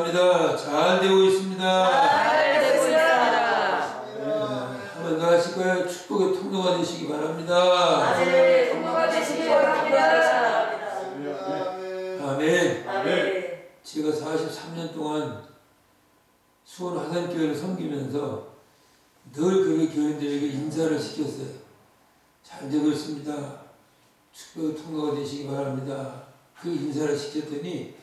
감사합니다. 잘 되고 있습니다. 잘 되고 있습니다. 한번 더 하실 거예요. 축복의 통로가 되시기 바랍니다. 네, 통로가 되시기 바랍니다. 아멘. 아멘. 제가 43년 동안 수원 화산교회를 섬기면서 늘 그 교인들에게 인사를 시켰어요. 잘 되고 있습니다. 축복의 통로가 되시기 바랍니다. 그 인사를 시켰더니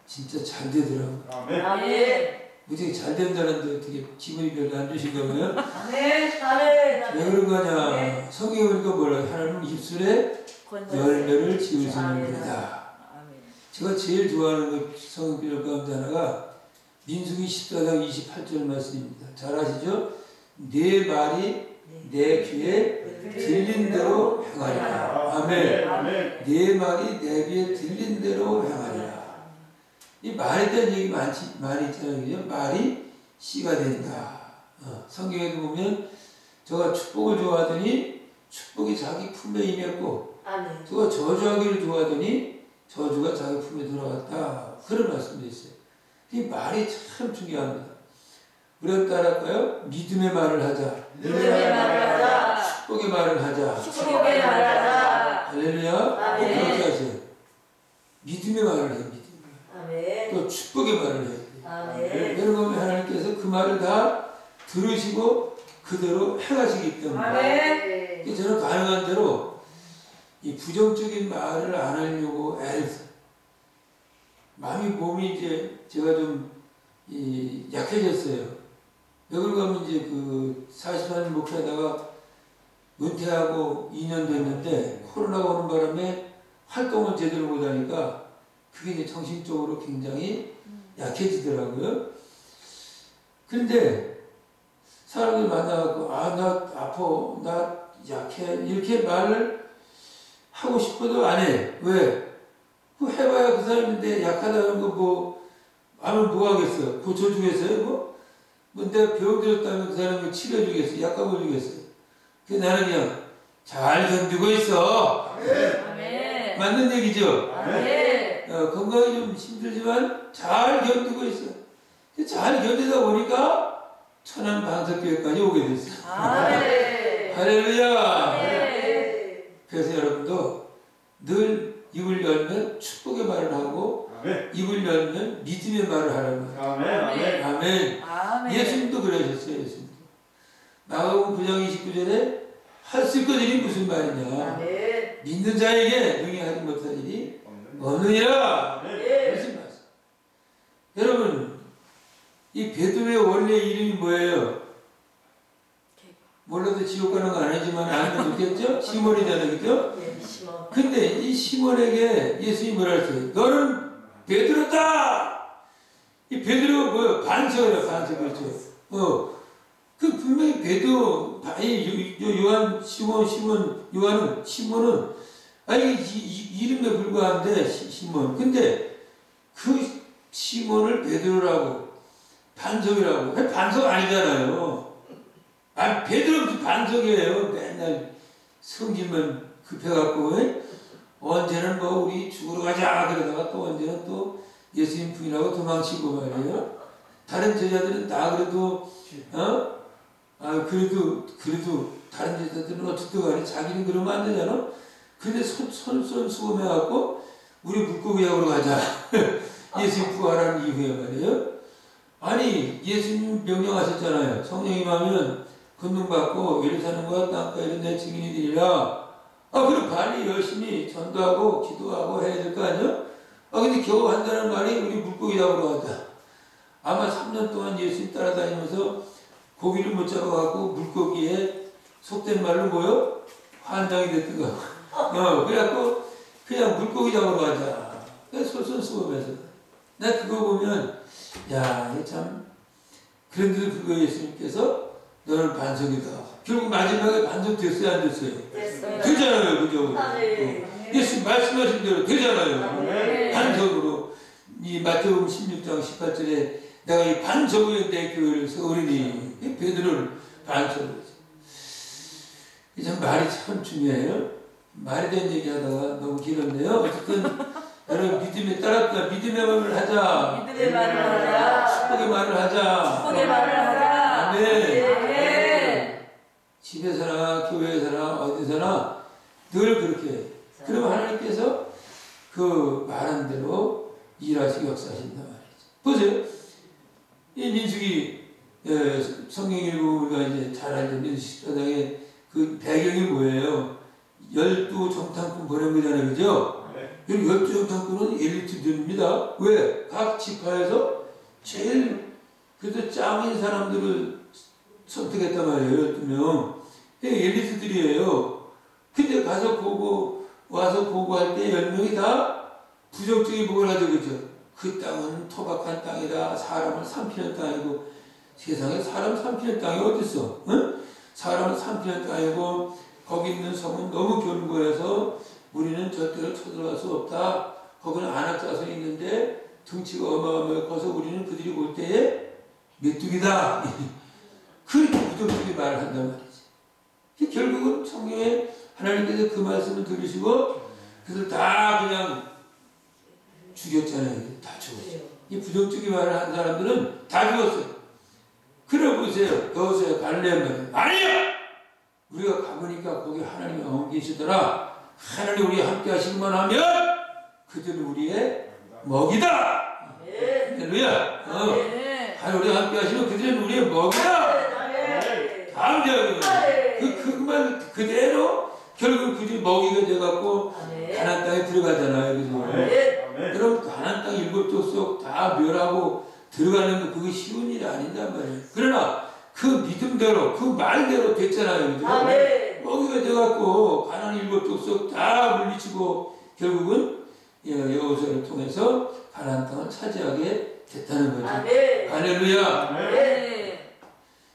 진짜 잘 되더라고요. 아멘. 무지개 잘 된다는데 어떻게 기분이 별로 안 좋으신가 봐요? 아멘. 아멘. 왜 그런 거냐? 성경에 보니까 뭐라 하나님 입술에 열매를 지으시는 분이다. 제가 제일 좋아하는 그 성경 가운데 하나가 민수기 14장 28절 말씀입니다. 잘 아시죠? 내 말이 내 귀에 들린 대로 행하리라. 아멘. 내 말이 내 귀에 들린 대로 행하리라. 이 말에 대한 얘기 많이 있잖아요. 말이 씨가 된다. 성경에도 보면 저가 축복을 좋아하더니 축복이 자기 품에 임했고, 저가 저주하기를 좋아하더니 저주가 자기 품에 들어갔다. 그런 말씀도 있어요. 이 말이 참 중요합니다. 우리가 따라할까요? 믿음의 말을 하자. 믿음의 말을 하자. 축복의 말을 하자. 축복의 말을 하자. 할렐루야. 아멘. 그렇게 하세요. 믿음의 말을 해요. 아멘. 또 축복의 말을 해요. 아멘. 여러분 하나님께서 그 말을 다 들으시고 그대로 행하시기 때문에 아멘. 저는 가능한 대로 이 부정적인 말을 안 하려고 애써요. 몸이 이제 제가 좀 약해졌어요. 왜 그런가 하면 이제 그 40년 목회하다가 은퇴하고 2년 됐는데 코로나가 오는 바람에 활동을 제대로 못하니까 그게 이제 정신적으로 굉장히 약해지더라고요. 그런데 사람들 만나갖고 나 아파, 나 약해 이렇게 말을 하고 싶어도 안 해. 왜? 그 해봐야 그 사람인데 약하다는 거 뭐 하면 뭐 하겠어? 고쳐주겠어요? 뭐 내가 병 들었다면 그 사람을 치료해주겠어? 약값을주겠어요? 그 나는 그냥 잘 견디고 있어. 아멘. 맞는 얘기죠? 아멘. 건강이 좀 힘들지만 잘 견디고 있어. 잘 견디다 보니까 천안 방석교회까지 오게 됐어. 아멘. 할렐루야. 아멘. 그래서 여러분도 늘 입을 열면 축복의 말을 하고 입을 열면 믿음의 말을 하라는 거예요. 아멘. 아멘. 예수님도 그러셨어요. 예수님도. 마가복음 9장 29절에 할 수 있거든이 무슨 말이냐. 아멘. 믿는 자에게 능히 하지 못할 일이 없느니라. 무슨 말씀? 여러분, 이 베드로의 원래 이름이 뭐예요? 몰라도 지옥 가는 거 아니지만 알면 좋겠죠? 시몬이잖아요, 그죠? 예, 시몬. 근데 이 시몬에게 예수님이 뭐라 했어요? 너는 베드로다! 이 베드로가 뭐예요? 반석이에요, 반석, 그렇죠? 그 분명히 베드로, 요한, 요한은, 시몬은, 아니, 이름에 불과한데, 시몬. 근데 그 시몬을 베드로라고, 반석이라고. 반석 아니잖아요. 베드로도 반석이에요. 맨날 성질만 급해갖고, 언제는 뭐 우리 죽으러 가자 그러다가 또 언제는 또 예수님 부인하고 도망치고 말이에요. 다른 제자들은 다 그래도 그래도 다른 제자들은 어쨌든 간에 자기는 그러면 안 되잖아. 근데 수고해갖고 우리 물고기 잡으러 가자. 예수님 부활하는 이후에 말이에요. 아니 예수님 명령하셨잖아요. 성령이 임하면 권능받고 예루살렘과 땅까지 내 증인이 되리라. 그럼 빨리 열심히 전도하고 기도하고 해야 될 거 아니야? 근데 겨우 한다는 말이 우리 물고기 잡으러 가자. 아마 3년 동안 예수님 따라다니면서 고기를 못 잡아갖고 물고기에 속된 말로 뭐요? 환장이 됐던가. 그래갖고 그냥 물고기 잡으러 가자. 솔선수범해서. 나 그거 보면, 야, 참. 그런데도 그거 예수님께서 너는 반석이다. 결국 마지막에 반석 됐어요, 안 됐어요? 됐어요. 되잖아요, 그죠? 아멘. 예수님 말씀하신 대로 되잖아요. 아멘. 반석으로. 이 마태복음 16장 18절에 내가 이 반석으로 내 교회를 세우리니 베드로를 반석으로 했어요. 참 말이 참 중요해요. 말에 대한 얘기하다가 너무 길었네요. 어쨌든 여러분 믿음에 따랐다. 믿음의 말을 하자. 믿음의 말을 하자. 축복의 말을 하자. 축복의 말을 하자. 아멘. 아멘. 집에서나 교회에서나 어디서나 늘 그렇게. 그러면 하나님께서 그 말한 대로 일하시고 역사하신단 말이죠. 보세요. 이 민수기 성경 읽고 우리가 이제 잘 알던 민수기 14장의 그 배경이 뭐예요? 12정탐꾼 보낸 거잖아요. 그죠? 여기 12정탐꾼은 엘리트들입니다. 왜? 각 지파에서 제일 그래도 짱인 사람들을 선택했단 말이에요. 12명. 엘리트들이에요. 근데 가서 와서 보고할 때 10명이 다 부정적인 보고를 하죠. 그죠? 그 땅은 토박한 땅이다. 사람을 삼키는 땅이고, 세상에 사람 삼키는 땅이 어딨어? 응? 사람을 삼키는 땅이고, 거기 있는 성은 너무 견고해서 우리는 절대로 쳐들어갈 수 없다. 거기는 안악자손이 있는데 등치가 어마어마하게 커서 우리는 그들이 올 때에 메뚜기다. 그렇게 부정적인 말을 한단 말이지. 결국은 성경에 하나님께서 그 말씀을 들으시고 그들 다 그냥 죽였잖아요. 다 죽었어요. 이 부정적인 말을 한 사람들은 다 죽었어요. 그래 보세요. 여호수아 갈렙은 아니야. 우리가 가보니까 거기 하나님이 안 계시더라. 하나님 우리 함께 하시기만 하면 그들은 우리의 먹이다. 할렐루야. 하나님 우리 함께 하시면 그들은 우리의 먹이다. 다음 대학은 그 말 그대로 결국 그들이 먹이가 돼갖고 가나안 땅에 들어가잖아요. 그래서 그럼 가나안 땅 7족속 다 멸하고 들어가는 거 그게 쉬운 일이 아닌단 말이에요. 그러나 그 믿음대로 그 말대로 됐잖아요. 그죠? 먹이가 돼갖고 가나안 7족속 다 물리치고 결국은 여호수아를 통해서 가나안 땅을 차지하게 됐다는 거죠. 할렐루야.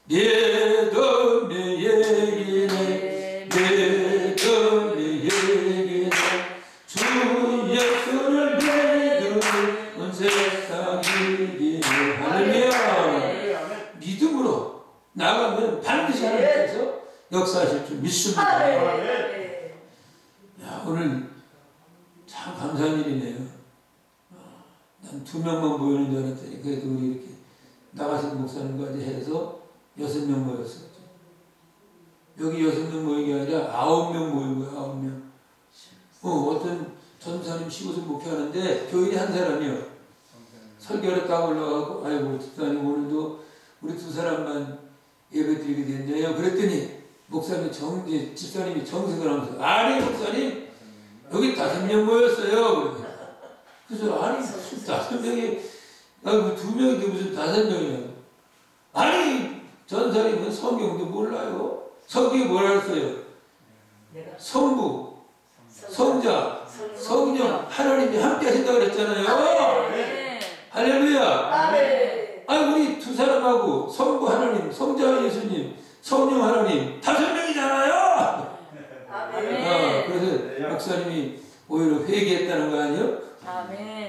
내 덤에게네 내 덤에게네 주 예수를 믿는 세상이기에 할렐루야. 믿음으로 나가면 반드시 하나님께서 역사하실 줄 믿습니다. 야, 오늘 참 감사한 일이네요. 난 2명만 모이는 줄 알았더니 그래도 우리 이렇게 나가신 목사님까지 해서 6명 모였었죠. 여기 6명 모인 게 아니라 9명 모인 거예요. 9명. 어떤 전사님 쉬고서 목회하는데 교인이 한 사람이요. 설교를 딱 올라가고 아이고 집사님 오늘도 우리 2사람만 예배드리게 됐네요. 그랬더니 목사님 집사님이 정색을 하면서 아니 목사님 여기 5명 모였어요. 그래서 아니 무슨 5명이 2명인데 무슨 5명이냐고. 아니 전사님은 성경도 몰라요. 성경이 뭐라 했어요? 성부, 성자, 성령 하나님이 함께 하신다고 그랬잖아요. 할렐루야. 아니 우리 2사람하고 성부 하나님, 성자 예수님, 성령 하나님 5명이잖아요. 그래서 목사님이 오히려 회개했다는 거 아니에요?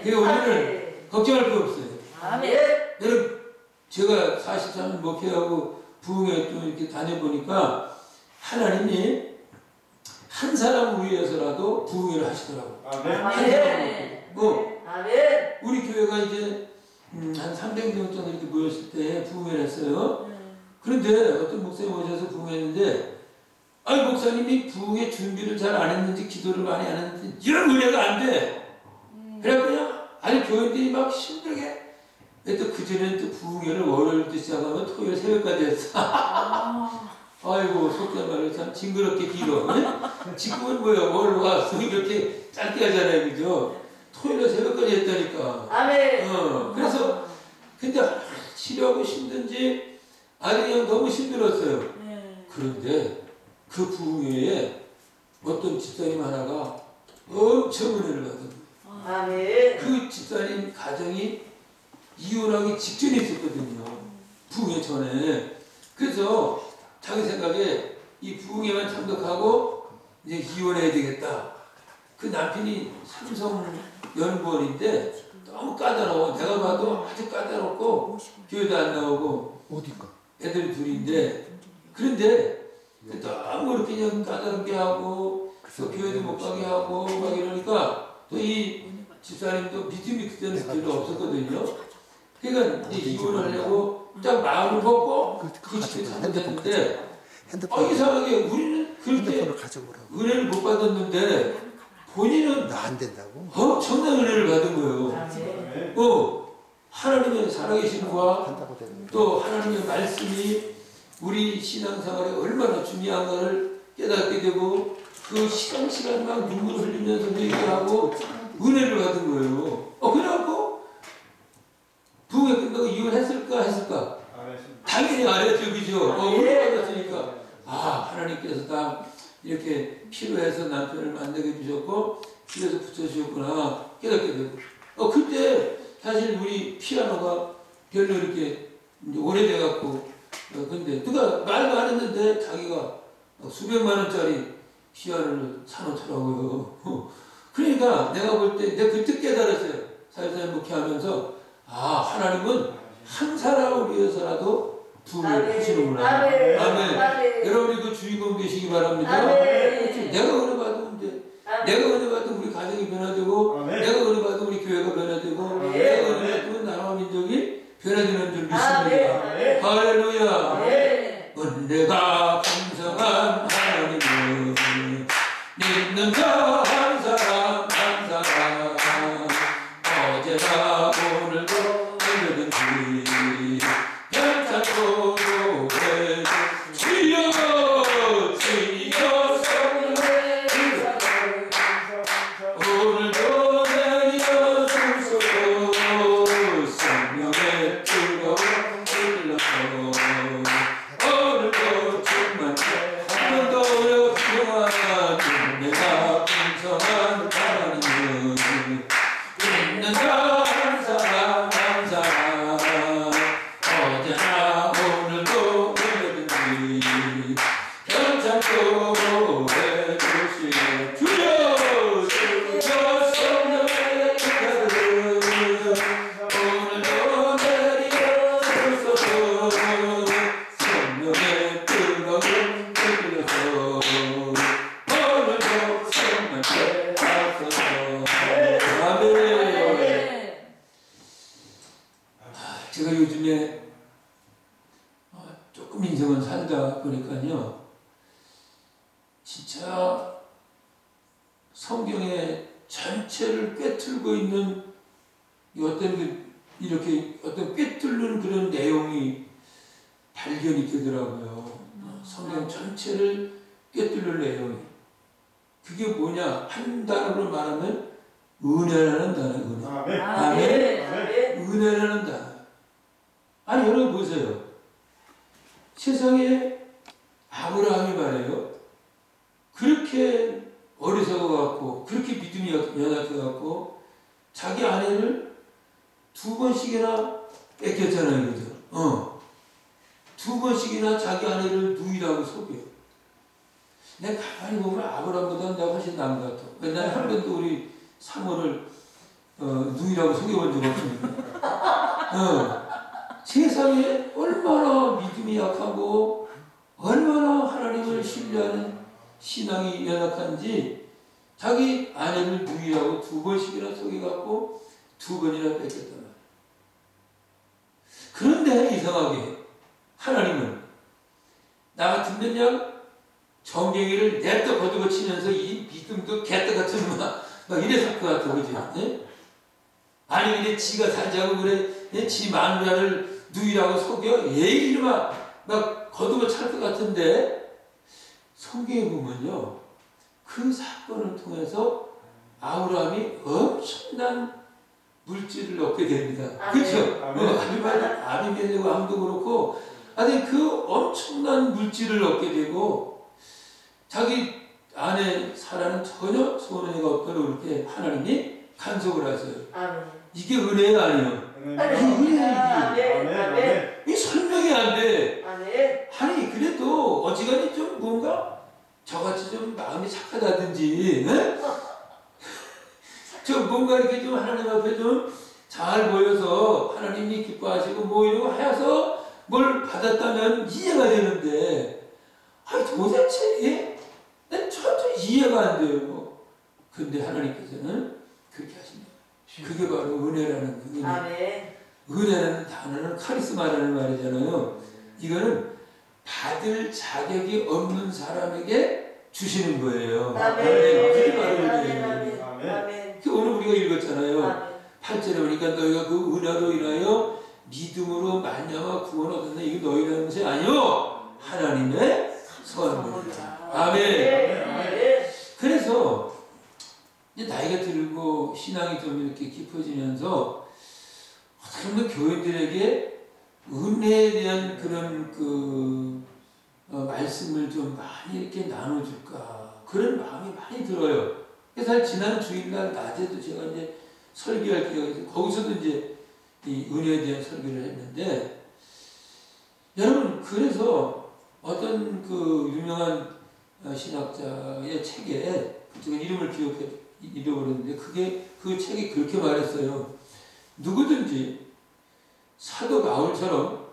그게 우리는 걱정할 거 없어요. 여러분 제가 43년 목회하고 부흥회 좀 이렇게 다녀보니까 하나님이 한 사람을 위해서라도 부흥회를 하시더라고요. 한 사람. 우리 교회가 이제 한 300명 정도 이렇게 모였을 때 부흥회를 했어요. 그런데 어떤 목사님 오셔서 부흥했는데 아니 목사님이 부흥회 준비를 잘 안 했는지 기도를 많이 안 했는지 이런 은혜가 안 돼. 그래 그냥 아니 교인들이 막 힘들게 또 그전에는 또 부흥회를 월요일부터 시작하면 토요일 새벽까지 했어. 아이고 속된 말로 참 징그럽게 길어. 지금은 뭐야 월 와서 이렇게 짧게 하잖아요. 그죠? 토요일에 새벽까지 했다니까. 그래서 근데 치료하고 힘든지 아주 그냥 너무 힘들었어요. 그런데 그 부흥회에 어떤 집사님 하나가 엄청 은혜를 받은 거예요. 그 집사님 가정이 이혼하기 직전에 있었거든요. 부흥회 전에. 그래서 자기 생각에 이 부흥회만 참석하고 이제 이혼해야 되겠다. 그 남편이 삼성 연구원인데 너무 까다로워. 내가 봐도 아주 까다롭고 교회도 안 나오고 어디가? 애들 둘인데 그런데 너무 그렇게 그냥 까다롭게 하고 또 교회도 못 가게 하고 막 이러니까 또 이 집사님도 믿음이 그때는 별로 없었거든요. 그러니까 이제 이혼하려고 딱 마음을 먹고 그 집에 살았는데 이상하게 우리는 그렇게 핸드폰을 가져오라고. 은혜를 못 받았는데 본인은 나 안 된다고? 엄청난 은혜를 받은 거예요. 아멘. 하나님의 살아계신 과 한다고 되는 거야. 또 하나님의 말씀이 우리 신앙생활에 얼마나 중요한가를 깨닫게 되고 그 시간 막 눈물 흘리면서 얘기하고 은혜를 받은 거예요. 그래갖고 부부가 끝나고 이혼했을까? 당연히 안 했죠, 그죠? 은혜 받았으니까 하나님께서 다 이렇게 필요해서 남편을 만나게 해주셨고 그래서 붙여주셨구나 깨닫게 되고 그때 사실 우리 피아노가 별로 이렇게 오래돼갖고 근데 누가 말도 안 했는데 자기가 수백만 원짜리 피아노를 사놓더라고요. 그러니까 내가 볼 때 내가 그때 깨달았어요. 사회사회 목회하면서 하나님은 한 사람을 위해서라도 부를 하시는구나. 아멘. 여러분이 그 주인공 되시기 바랍니다. 내가 은혜 받으면 돼. 내가 은혜 받으면 우리 가정이 변화되고 내가 은혜 받으면 우리 교회가 변화되고 내가 은혜 받으면 나라와 민족이 변화되는 줄 믿습니다. 할렐루야. 은혜가 풍성한 하나님은 믿는 자 한 사람 어제나 오늘도 언제든지 괜찮고 교회 주여 오늘도 내려 주소서 성령의 뜨거운 일러서 오늘도 충만케 한 번 더 필요한 은혜가 풍성한 하나님은 있는 자 한 사람 어제나 오늘도 언제든지 괜찮고 해주시오 주여 성령의 축하를 오늘도 내려 주소서 성령의 뜨거운 흘려서 오늘도 성만케 하소서 아멘. 제가 요즘에 조금 인생을 살다 보니까요 진짜 성경의 전체를 꿰뚫고 있는 이렇게 어떤 꿰뚫는 그런 내용이 발견이 되더라고요. 성경 전체를 꿰뚫는 내용이. 그게 뭐냐? 한 단어로 말하면 은혜라는 단어. 은혜. 아멘. 은혜라는 단어. 아니 여러분 보세요. 세상에 아브라함이 말해요. 그렇게 어리석어갖고 그렇게 믿음이 연약해갖고 자기 아내를 2번씩이나 뺏겼잖아요. 그죠? 2번씩이나 자기 아내를 누이라고 속여. 내가 가만히 보면 아브라함보다 내가 훨씬 나은 것 같아. 왜냐면 한 번도 우리 사모를 누이라고 속여본 적 없으니까. 세상에 얼마나 믿음이 약하고 얼마나 하나님을 신뢰하는 신앙이 연약한지 자기 아내를 누이라고 2번씩이나 속여갖고 2번이나 뺏겼단 말이에요. 그런데 이상하게 하나님은 나 같은 그냥 정갱이를 냅다 거두고 치면서 이 믿음도 개떡 같은 막 이래서 것 같아. 그지? 네? 아니 근데 지가 살자고 그래 지 마누라를 누이라고 속여 이러면 막 거두고 찰 것 같은데 성경에 보면요 그 사건을 통해서 아브라함이 엄청난 물질을 얻게 됩니다. 그렇죠? 아비멜렉 왕도 그렇고 아니 그 엄청난 물질을 얻게 되고 자기 아내 사라는 전혀 소원해가 없도록 그렇게 하나님이 간섭을 하세요. 이게 은혜가 아니에요. 이 설명이 안 돼. 아니 그래도 어지간히 좀 뭔가 저같이 좀 마음이 착하다든지 좀 뭔가 이렇게 좀 하나님 앞에 좀 잘 보여서 하나님이 기뻐하시고 뭐 이러고 하여서 뭘 받았다면 이해가 되는데 아니 도대체 난 전혀 이해가 안 돼요. 근데 하나님께서는 그렇게 하십니다. 그게 바로 은혜라는 거예요. 아멘. 은혜라는 단어는 카리스마라는 말이잖아요. 이거는 받을 자격이 없는 사람에게 주시는 거예요. 아멘. 그게 바로 아멘. 은혜예요. 아멘. 아멘. 오늘 우리가 읽었잖아요. 아멘. 8절에 보니까 너희가 그 은혜로 인하여 믿음으로 말미암아 구원을 얻었네. 이거 너희라는 것이 아니요 하나님의 선물이다. 아멘. 그래서 이제 나이가 들고 신앙이 좀 이렇게 깊어지면서 어떻게 보면 교인들에게 은혜에 대한 그런 말씀을 좀 많이 이렇게 나눠줄까 그런 마음이 많이 들어요. 그래서 지난 주일날 낮에도 제가 이제 설교할 기회가 있어서 거기서도 이제 이 은혜에 대한 설교를 했는데 여러분 그래서 어떤 그 유명한 신학자의 책에 제가 이름을 잃어버렸는데 그 책이 그렇게 말했어요. 누구든지 사도 바울처럼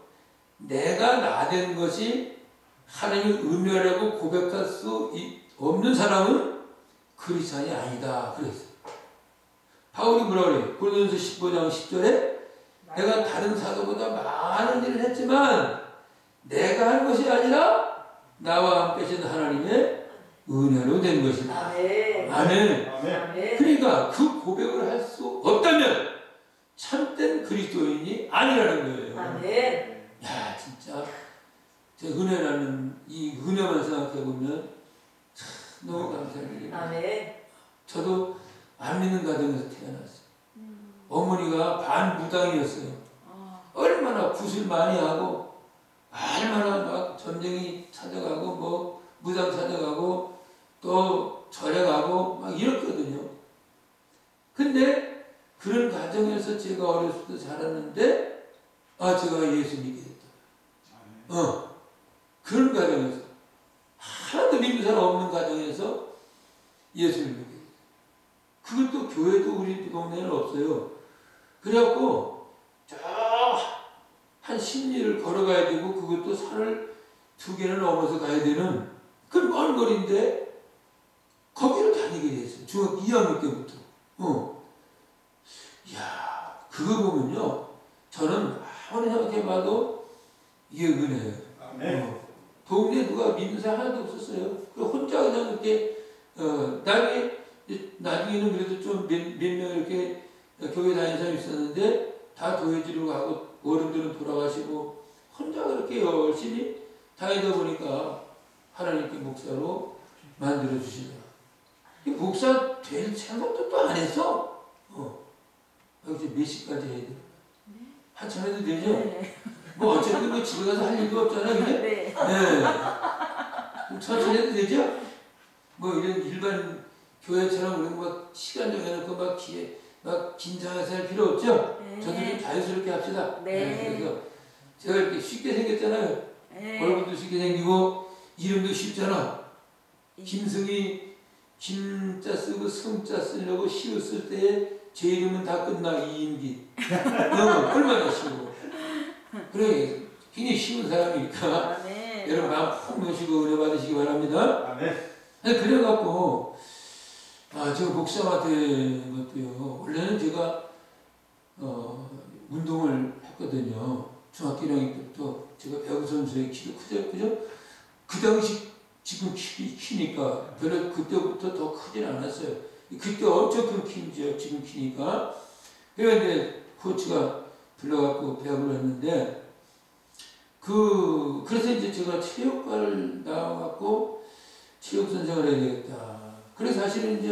내가 나 된 것이 하나님의 은혜라고 고백할 수 없는 사람은 그리스도인이 아니다. 그랬어요. 바울이 뭐라 그래요? 고린도전서 15장 10절에 내가 다른 사도보다 많은 일을 했지만 내가 한 것이 아니라 나와 함께 하신 하나님의 은혜로 된 것이다. 아멘. 아멘. 아멘. 그러니까 그 고백을 할 수 없다면 참된 그리스도인이 아니라는 거예요. 아멘. 야 진짜 제 은혜라는 이 은혜만 생각해 보면 참 너무 감사해요. 아멘. 저도 안 믿는 가정에서 태어났어요. 어머니가 반무당이었어요. 얼마나 굿을 많이 하고 얼마나 막 전쟁이 찾아가고 뭐 무당 찾아가고 또 절에 가고 막 이랬거든요. 근데 그런 가정에서 제가 어렸을 때 자랐는데 제가 예수 믿게 됐다. 그런 가정에서 하나도 믿는 사람 없는 가정에서 예수를 믿게 됐어요. 그것도 교회도 우리 동네에는 없어요. 그래갖고 한 10리를 걸어가야 되고 그것도 산을 2개를 넘어서 가야 되는 그 먼 거리인데 거기를 다니게 됐어요. 중학교 2학년 때부터. 이야 그거 보면요 저는 아무리 생각해봐도 이게 은혜예요. 동네에 누가 믿는 사람 하나도 없었어요. 혼자 그냥 이렇게 나중에는 그래도 좀 몇 명 이렇게 교회 다니는 사람이 있었는데 다 도회지로 가고 어른들은 돌아가시고 혼자 그렇게 열심히 다니다 보니까 하나님께 목사로 만들어 주시더라. 목사 될 생각도 또 안 했어. 여기 몇 시까지 해야 돼? 한참 해도 되죠? 네. 뭐 어차피 뭐 집에 가서 할 일도 없잖아, 그게? 네. 그럼 천천히 해도 되죠? 뭐 이런 일반 교회처럼 그런 거 시간 정해놓고 막 긴장해서 할 필요 없죠? 네. 저도 좀 자연스럽게 합시다. 네. 그래서 제가 이렇게 쉽게 생겼잖아요. 네. 얼굴도 쉽게 생기고 이름도 쉽잖아. 김승희 김자 쓰고 성자 쓰려고 시우 쓸 때에 제 이름은 다 끝나 이인기. 얼마나 쉬워. 그래 굉장히 쉬운 사람이니까 아멘. 여러분 마음 푹 놓으시고 은혜 받으시기 바랍니다. 아멘. 그래갖고 제가 목사가 된 것도요. 원래는 제가 운동을 했거든요. 중학교 1학년 때부터 제가 배구 선수의 키도 크죠? 그 당시 지금 키니까 별로 그때부터 더 크진 않았어요. 그때 엄청 큰 키죠. 지금 키니까. 그래서 이제 코치가 불러갖고 배구를 했는데 그래서 이제 제가 체육과를 나와갖고 체육 선생을 해야 되겠다. 그래서 사실은 이제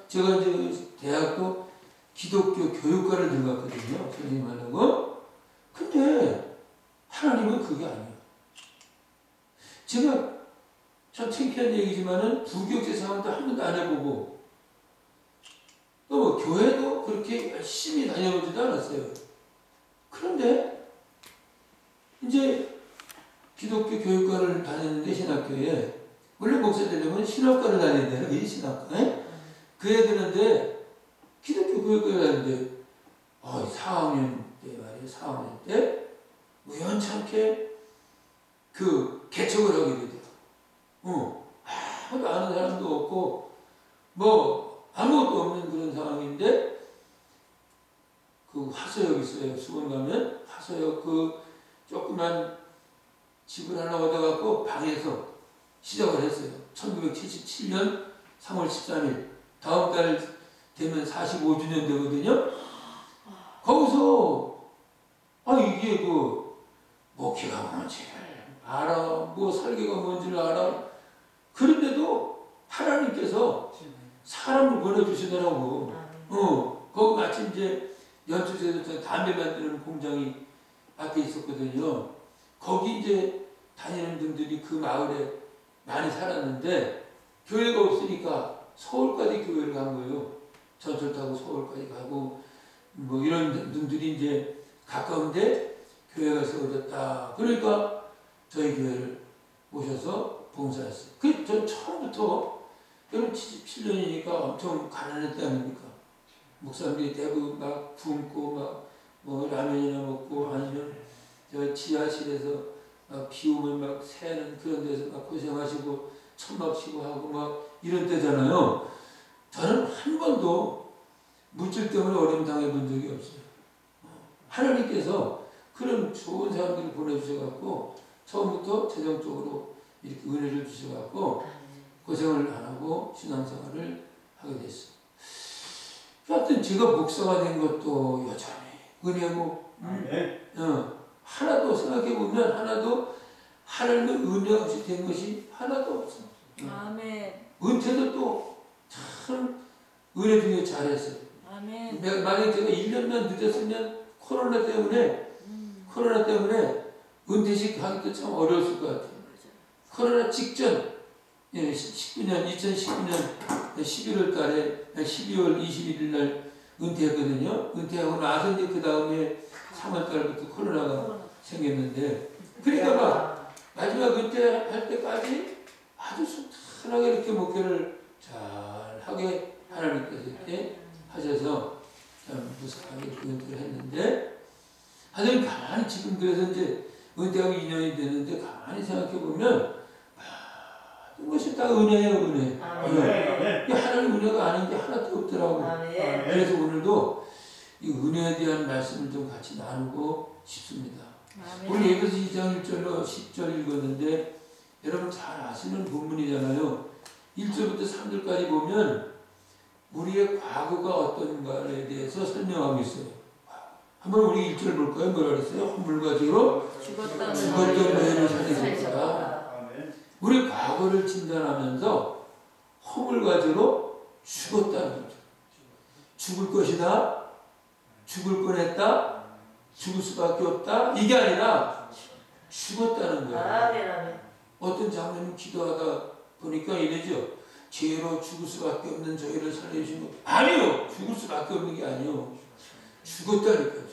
제가 이제 대학도 기독교 교육과를 들어갔거든요. 선생님 하려고. 근데 하나님은 그게 아니에요. 제가 참 창피한 얘기지만은 부교육제 사원도 한 번도 안 해보고 또 뭐 교회도 그렇게 열심히 다녀보지도 않았어요. 그런데 이제 기독교 교육과를 다녔는데 신학교에 원래 목사 되려면 신학과를 다녀야 되는 게 신학과. 그래야 되는데 기독교 교육과를 다녔는데 4학년 때 말이에요. 4학년 때 우연찮게 그 개척을 하게 되더라고요. 아무도 아는 사람도 없고 뭐 아무것도 없는 그런 상황인데 적이 있어요. 수원 가면 화서역 그 조그만 집을 하나 얻어갖고 방에서 시작을 했어요. 1977년 3월 13일. 다음 달 되면 45주년 되거든요. 거기서 이게 그 목회가 뭔지를 알아, 뭐 설교가 뭔지를 알아. 그런데도 하나님께서 사람을 보내주시더라고. 거기 마침 이제 연초에서 담배 만드는 공장이 앞에 있었거든요. 거기 이제 다니는 분들이 그 마을에 많이 살았는데 교회가 없으니까 서울까지 교회를 간 거예요. 전철 타고 서울까지 가고 뭐 이런 분들이 이제 가까운데 교회가 세워졌다. 그러니까 저희 교회를 모셔서 봉사했어요. 전 처음부터 여러분 77년이니까 엄청 가난했다 아닙니까? 목사님들이 대부분 막 굶고 뭐 라면이나 먹고 아니면 저 지하실에서 막 비 오면 막 새는 그런 데서 막 고생하시고 천막 치고 하고 막 이런 때잖아요. 저는 한 번도 물질 때문에 어려움 당해본 적이 없어요. 하나님께서 그런 좋은 사람들을 보내주셔갖고 처음부터 재정적으로 이렇게 은혜를 주셔갖고 고생을 안 하고 신앙생활을 하게 됐어요. 하여튼 제가 목사가 된 것도 여전히 은혜고 하나도 생각해보면 하나도 하나님의 은혜 없이 된 것이 하나도 없어. 아멘. 은퇴도 또 참 은혜 중에 잘했어요. 아멘. 만약에 제가 1년만 늦었으면 코로나 때문에 은퇴식 하기도 참 어려웠을 것 같아요. 코로나 직전 2019년 11월 달에 12월 21일 날 은퇴했거든요. 은퇴하고 나서 이제 그 다음에 3월 달부터 코로나가 생겼는데 그러니까 막 마지막 은퇴할 때까지 아주 순탄하게 이렇게 목회를 잘 하게 하나님께서 이렇게 하셔서 참 무사하게 은퇴를 했는데 하여튼 가만히 지금 그래서 이제 은퇴하고 2년이 됐는데 가만히 생각해 보면 이것이 다 은혜예요, 은혜. 하나님 은혜가 아닌 게 하나도 없더라고. 그래서 오늘도 이 은혜에 대한 말씀을 좀 같이 나누고 싶습니다. 우리 에베소 2장 1절로 10절 읽었는데 여러분 잘 아시는 본문이잖아요. 1절부터 3절까지 보면 우리의 과거가 어떤가에 대해서 설명하고 있어요. 한번 우리 1절 볼까요? 뭐라 그랬어요? 허물과 죄로 죽었던 너희를 살리셨다. 우리 과거를 진단하면서 허물과 죄로 죽었다는 거죠. 죽을 것이다. 죽을 뻔했다. 죽을 수밖에 없다. 이게 아니라 죽었다는 거예요. 어떤 장로님 기도하다 보니까 이래죠. 죄로 죽을 수밖에 없는 저희를 살려주신 거. 아니요. 죽을 수밖에 없는 게 아니요. 죽었다니까요.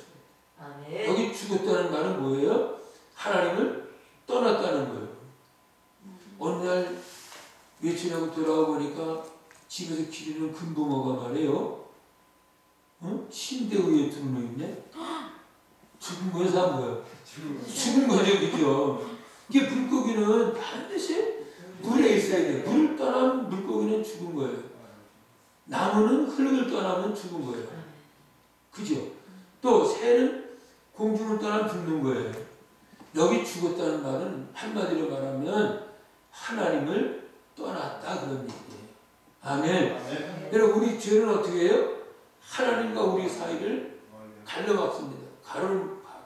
여기 죽었다는 말은 뭐예요? 하나님을 떠났다는 거예요. 어느 날 외출하고 돌아와 보니까 집에서 기르는 금붕어가 말이에요. 침대 위에 들어놓 있네. 죽은 거야, 산 거야? 죽은 거죠, 그죠? 이게 물고기는 반드시 물에 있어야 돼요. 물을 떠나면 물고기는 죽은 거예요. 나무는 흙을 떠나면 죽은 거예요. 그죠? 또 새는 공중을 떠나면 죽는 거예요. 여기 죽었다는 말은 한마디로 말하면 하나님을 떠났다 그런 얘기예요. 아멘. 여러분 우리 죄는 어떻게 해요? 하나님과 우리 사이를 가로막습니다.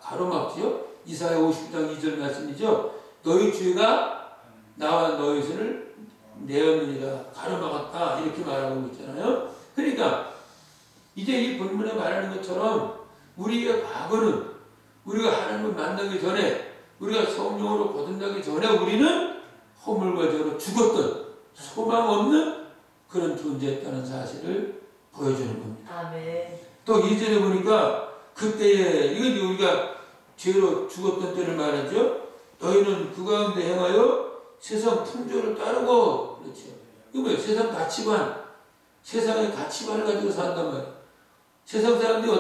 가로막지요. 이사야 50장 2절 말씀이죠. 너희 죄가 나와 너희 죄를 내었느니라 가로막았다 이렇게 말하고 있잖아요. 그러니까 이제 이 본문에 말하는 것처럼 우리의 과거는 우리가 하나님을 만나기 전에 우리가 성령으로 거듭나기 전에 우리는 허물과 죄로 죽었던 소망 없는 그런 존재였다는 사실을 보여주는 겁니다. 아멘. 또 2절에 보니까 그때에 이건 우리가 죄로 죽었던 때를 말하죠. 너희는 그 가운데 행하여 세상 풍조를 따르고 그렇죠. 이거 뭐예요? 세상 가치관, 세상의 가치관을 가지고 산단 말이에요. 세상 사람들이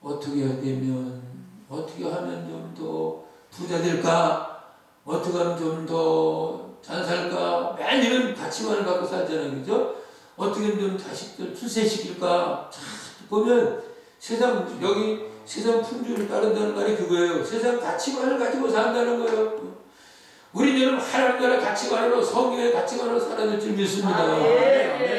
어떻게 해야 되면 어떻게 하면 좀 더 부자 될까? 어떻게 하면 좀 더 잘 살까? 맨 이런 가치관을 갖고 살잖아요. 그죠? 어떻게 하면 좀 자식들 출세시킬까? 참 보면 세상 여기 세상 풍조를 따른다는 말이 그거예요. 세상 가치관을 가지고 산다는 거예요. 우리는 하나님 나라 가치관으로 성경의 가치관으로 살아야 줄 믿습니다.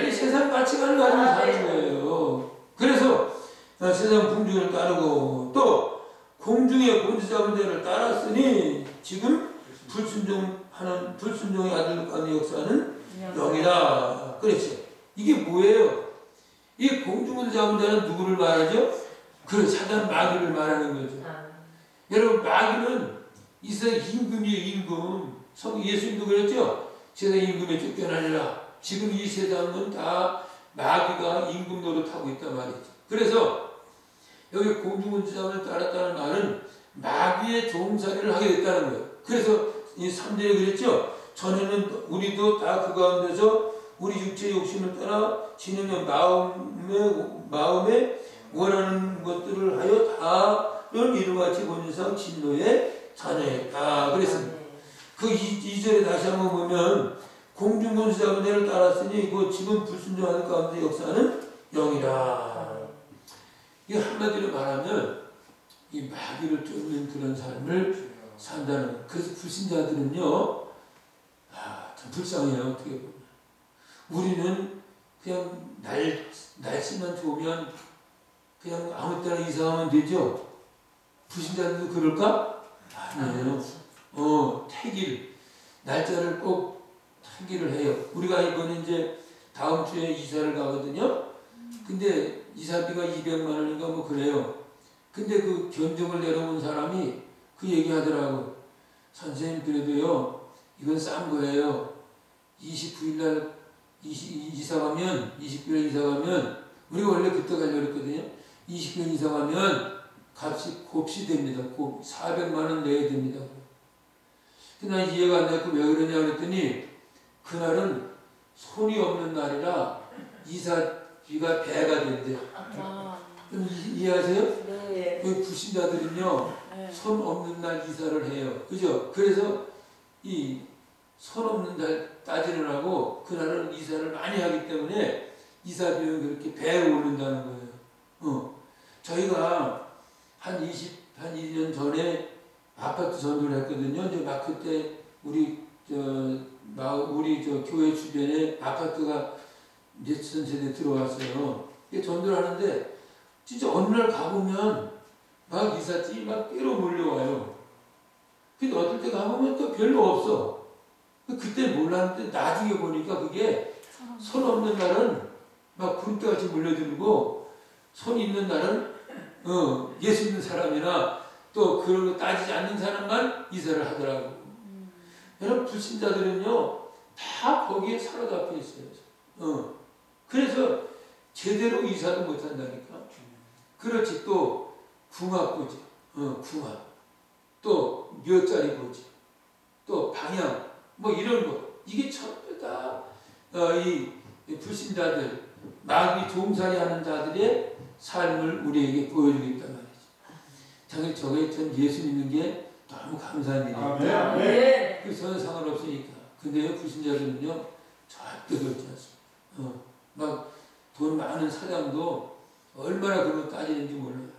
이 세상 가치관을 가지고 사는 거예요. 그래서 세상 풍조를 따르고 또 공중의 권세 잡은 자를 따랐으니 지금 불순종의 아들 가운데 역사는 영이다. 그렇죠. 이게 뭐예요? 이 공중권 잡은 자는 누구를 말하죠? 그 사단 마귀를 말하는 거죠. 여러분 마귀는 이 세상 임금이에요. 임금. 예수님도 그랬죠? 세상 임금에 쫓겨나니라. 지금 이 세상은 다 마귀가 임금 노릇하고 있단 말이죠. 그래서 여기 공중권 잡을 따랐다는 말은 마귀의 종살이를 하게 됐다는 거예요. 그래서 이 3절에 그랬죠? 전에는 우리도 다 그 가운데서 우리 육체의 욕심을 따라 진행한 마음에 원하는 것들을 하여 다른 이루같이 본인상 진노의 자녀였다. 그랬습니다. 그 2절에 다시 한번 보면 공중권세 잡은 자를 따랐으니 그 지금 불순종하는 가운데 역사는 영이라. 이 한마디로 말하면 이 마귀를 쫓는 그런 삶을 산다는 거예요. 그래서 불신자들은요, 참 불쌍해요. 어떻게 보면 우리는 그냥 날씨만 좋으면 그냥 아무 때나 이사하면 되죠. 불신자들도 그럴까? 아니에요. 태길 날짜를 꼭 태길을 해요. 우리가 이번에 이제 다음 주에 이사를 가거든요. 근데 이사비가 200만 원인가 뭐 그래요. 근데 그 견적을 내려온 사람이 그 얘기하더라고. 선생님 그래도요 이건 싼 거예요. 29일날 이사 가면 29일 이사 가면 우리가 원래 그때 가려고 했거든요. 29일 이사 가면 값이 곱시 됩니다. 곱 400만 원 내야 됩니다. 근데 난 이해가 안 됐고 왜 그러냐 그랬더니 그날은 손이 없는 날이라 이사비가 배가 된대요. 좀 이해하세요? 네. 그 불신자들은요 손 없는 날 이사를 해요. 그죠? 그래서 이 손 없는 날 따지느라고 그날은 이사를 많이 하기 때문에 이사 비용이 그렇게 배에 오른다는 거예요. 저희가 한 2년 전에 아파트 전도를 했거든요. 이제 막 그때 우리 교회 주변에 아파트가 몇천 세대 들어왔어요. 전도를 하는데 진짜 어느 날 가보면 막 이삿짐이 막 뛰러 몰려와요. 근데 어떨 때 가보면 또 별로 없어. 그때 몰랐는데 나중에 보니까 그게 손 없는 날은 막 구름대같이 몰려들고 손 있는 날은 예수 믿는 사람이나 또 그런 거 따지지 않는 사람만 이사를 하더라고. 여러분 불신자들은요 다 거기에 사로잡혀 있어요. 그래서 제대로 이사도 못한다니까. 그렇지. 또 궁합보지. 궁합. 또 몇 자리 보지. 또 방향. 뭐 이런 거. 이게 전부 다 이 불신자들, 마귀 종살이 하는 자들의 삶을 우리에게 보여주고 있단 말이지. 저게 전 예수 믿는 게 너무 감사한 일이에요. 네. 그 저는 상관없으니까. 근데 불신자들은요 절대 그렇지 않습니다. 막 돈 많은 사장도 얼마나 그런 거 따지는지 몰라요.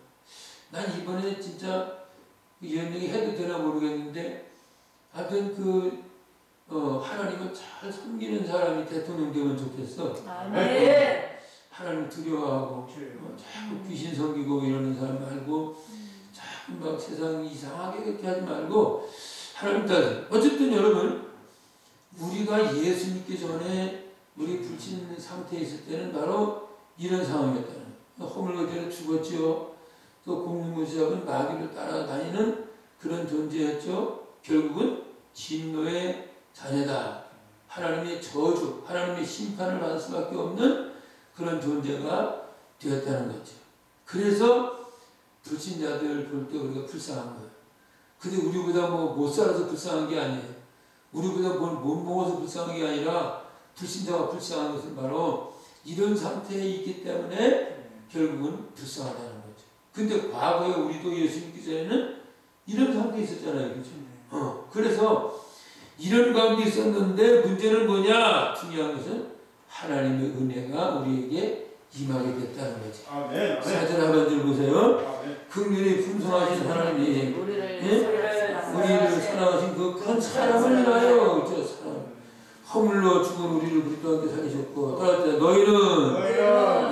난 이번에 진짜 연령이 해도 되나 모르겠는데 하여튼 하나님을 잘 섬기는 사람이 대통령 되면 좋겠어. 네. 하나님 두려워하고 자꾸 귀신 섬기고 이러는 사람 말고 자꾸 막 세상 이상하게 그렇게 하지 말고 하나님 따라. 어쨌든 여러분 우리가 예수 믿기 전에 우리 불신 상태에 있을 때는 바로 이런 상황이었다는 거예요. 허물거지로 죽었죠. 또 공중무시하고 마귀를 따라다니는 그런 존재였죠. 결국은 진노의 자녀다. 하나님의 저주, 하나님의 심판을 받을 수밖에 없는 그런 존재가 되었다는 거죠. 그래서 불신자들 볼 때 우리가 불쌍한 거예요. 근데 우리보다 못 살아서 불쌍한 게 아니에요. 우리보다 못 먹어서 불쌍한 게 아니라 불신자가 불쌍한 것은 바로 이런 상태에 있기 때문에 결국은 불쌍하다는 거죠. 근데 과거에 우리도 예수 믿기 전에는 이런 상태에 있었잖아요. 그렇죠? 그래서 이런 가운데 있었는데 문제는 뭐냐? 중요한 것은 하나님의 은혜가 우리에게 임하게 됐다는 거지. 아멘. 사절 하반절 보세요. 아멘. 긍휼히 풍성하신 하나님이 우리를 예? 우리를 사랑하신 그 큰 사랑을 인하여 그죠? 사랑. 허물로 죽은 우리를 그리스도와 함께 살리셨고 따라할 때 너희는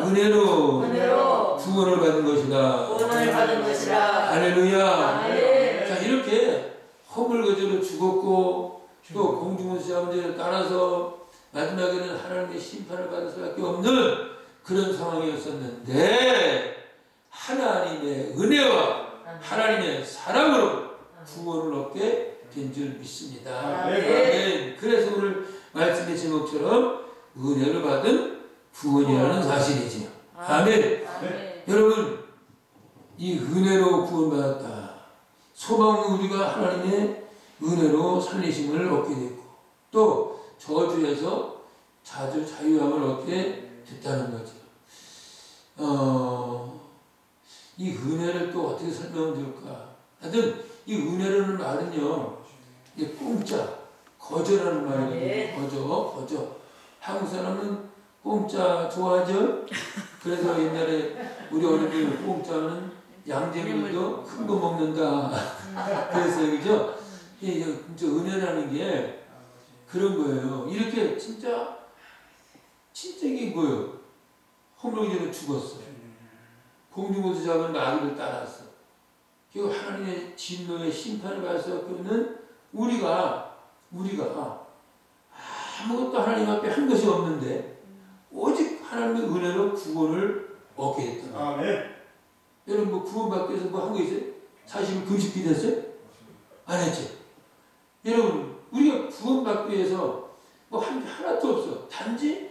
은혜로 구원을 받은 것이다. 구원을 받은 것이라. 할렐루야. 아멘. 자 이렇게 허물거저로 죽었고 또 공중문자 문제를 따라서 마지막에는 하나님의 심판을 받을 수밖에 없는 그런 상황이었었는데 하나님의 은혜와 하나님의 사랑으로 구원을 얻게 된 줄 믿습니다. 아멘. 그래서 오늘 말씀의 제목처럼 은혜를 받은 구원이라는 사실이지요. 아멘. 아멘. 여러분 이 은혜로 구원받았다. 소망은 우리가 하나님의 은혜로 살리심을 얻게 됐고 또 저주에서 자유함을 얻게 됐다는 거죠. 이 은혜를 또 어떻게 설명드릴까? 하여튼 이 은혜라는 말은요, 이게 공짜, 거저라는 말이거든요. 거저. 한국 사람은 공짜 좋아하죠? 그래서 옛날에 우리 어른들 공짜는 양재물도 큰 거 먹는다. 그래서 그죠? 이게 진짜 은혜라는 게 그런 거예요. 이렇게 진짜 이게 뭐예요? 허물기로 죽었어. 공중보도 잡은 마귀를 따랐어. 결국 하나님의 진노의 심판을 받을 수밖에 없는 우리가 아무것도 하나님 앞에 한 것이 없는데 오직 하나님의 은혜로 구원을 얻게 됐다. 아멘. 여러분 뭐 구원받기 위해서 뭐 한 거 있어요? 사실 금식 기도했어요? 안 했죠? 여러분 우리가 구원받기 위해서 뭐 한 게 하나도 없어. 단지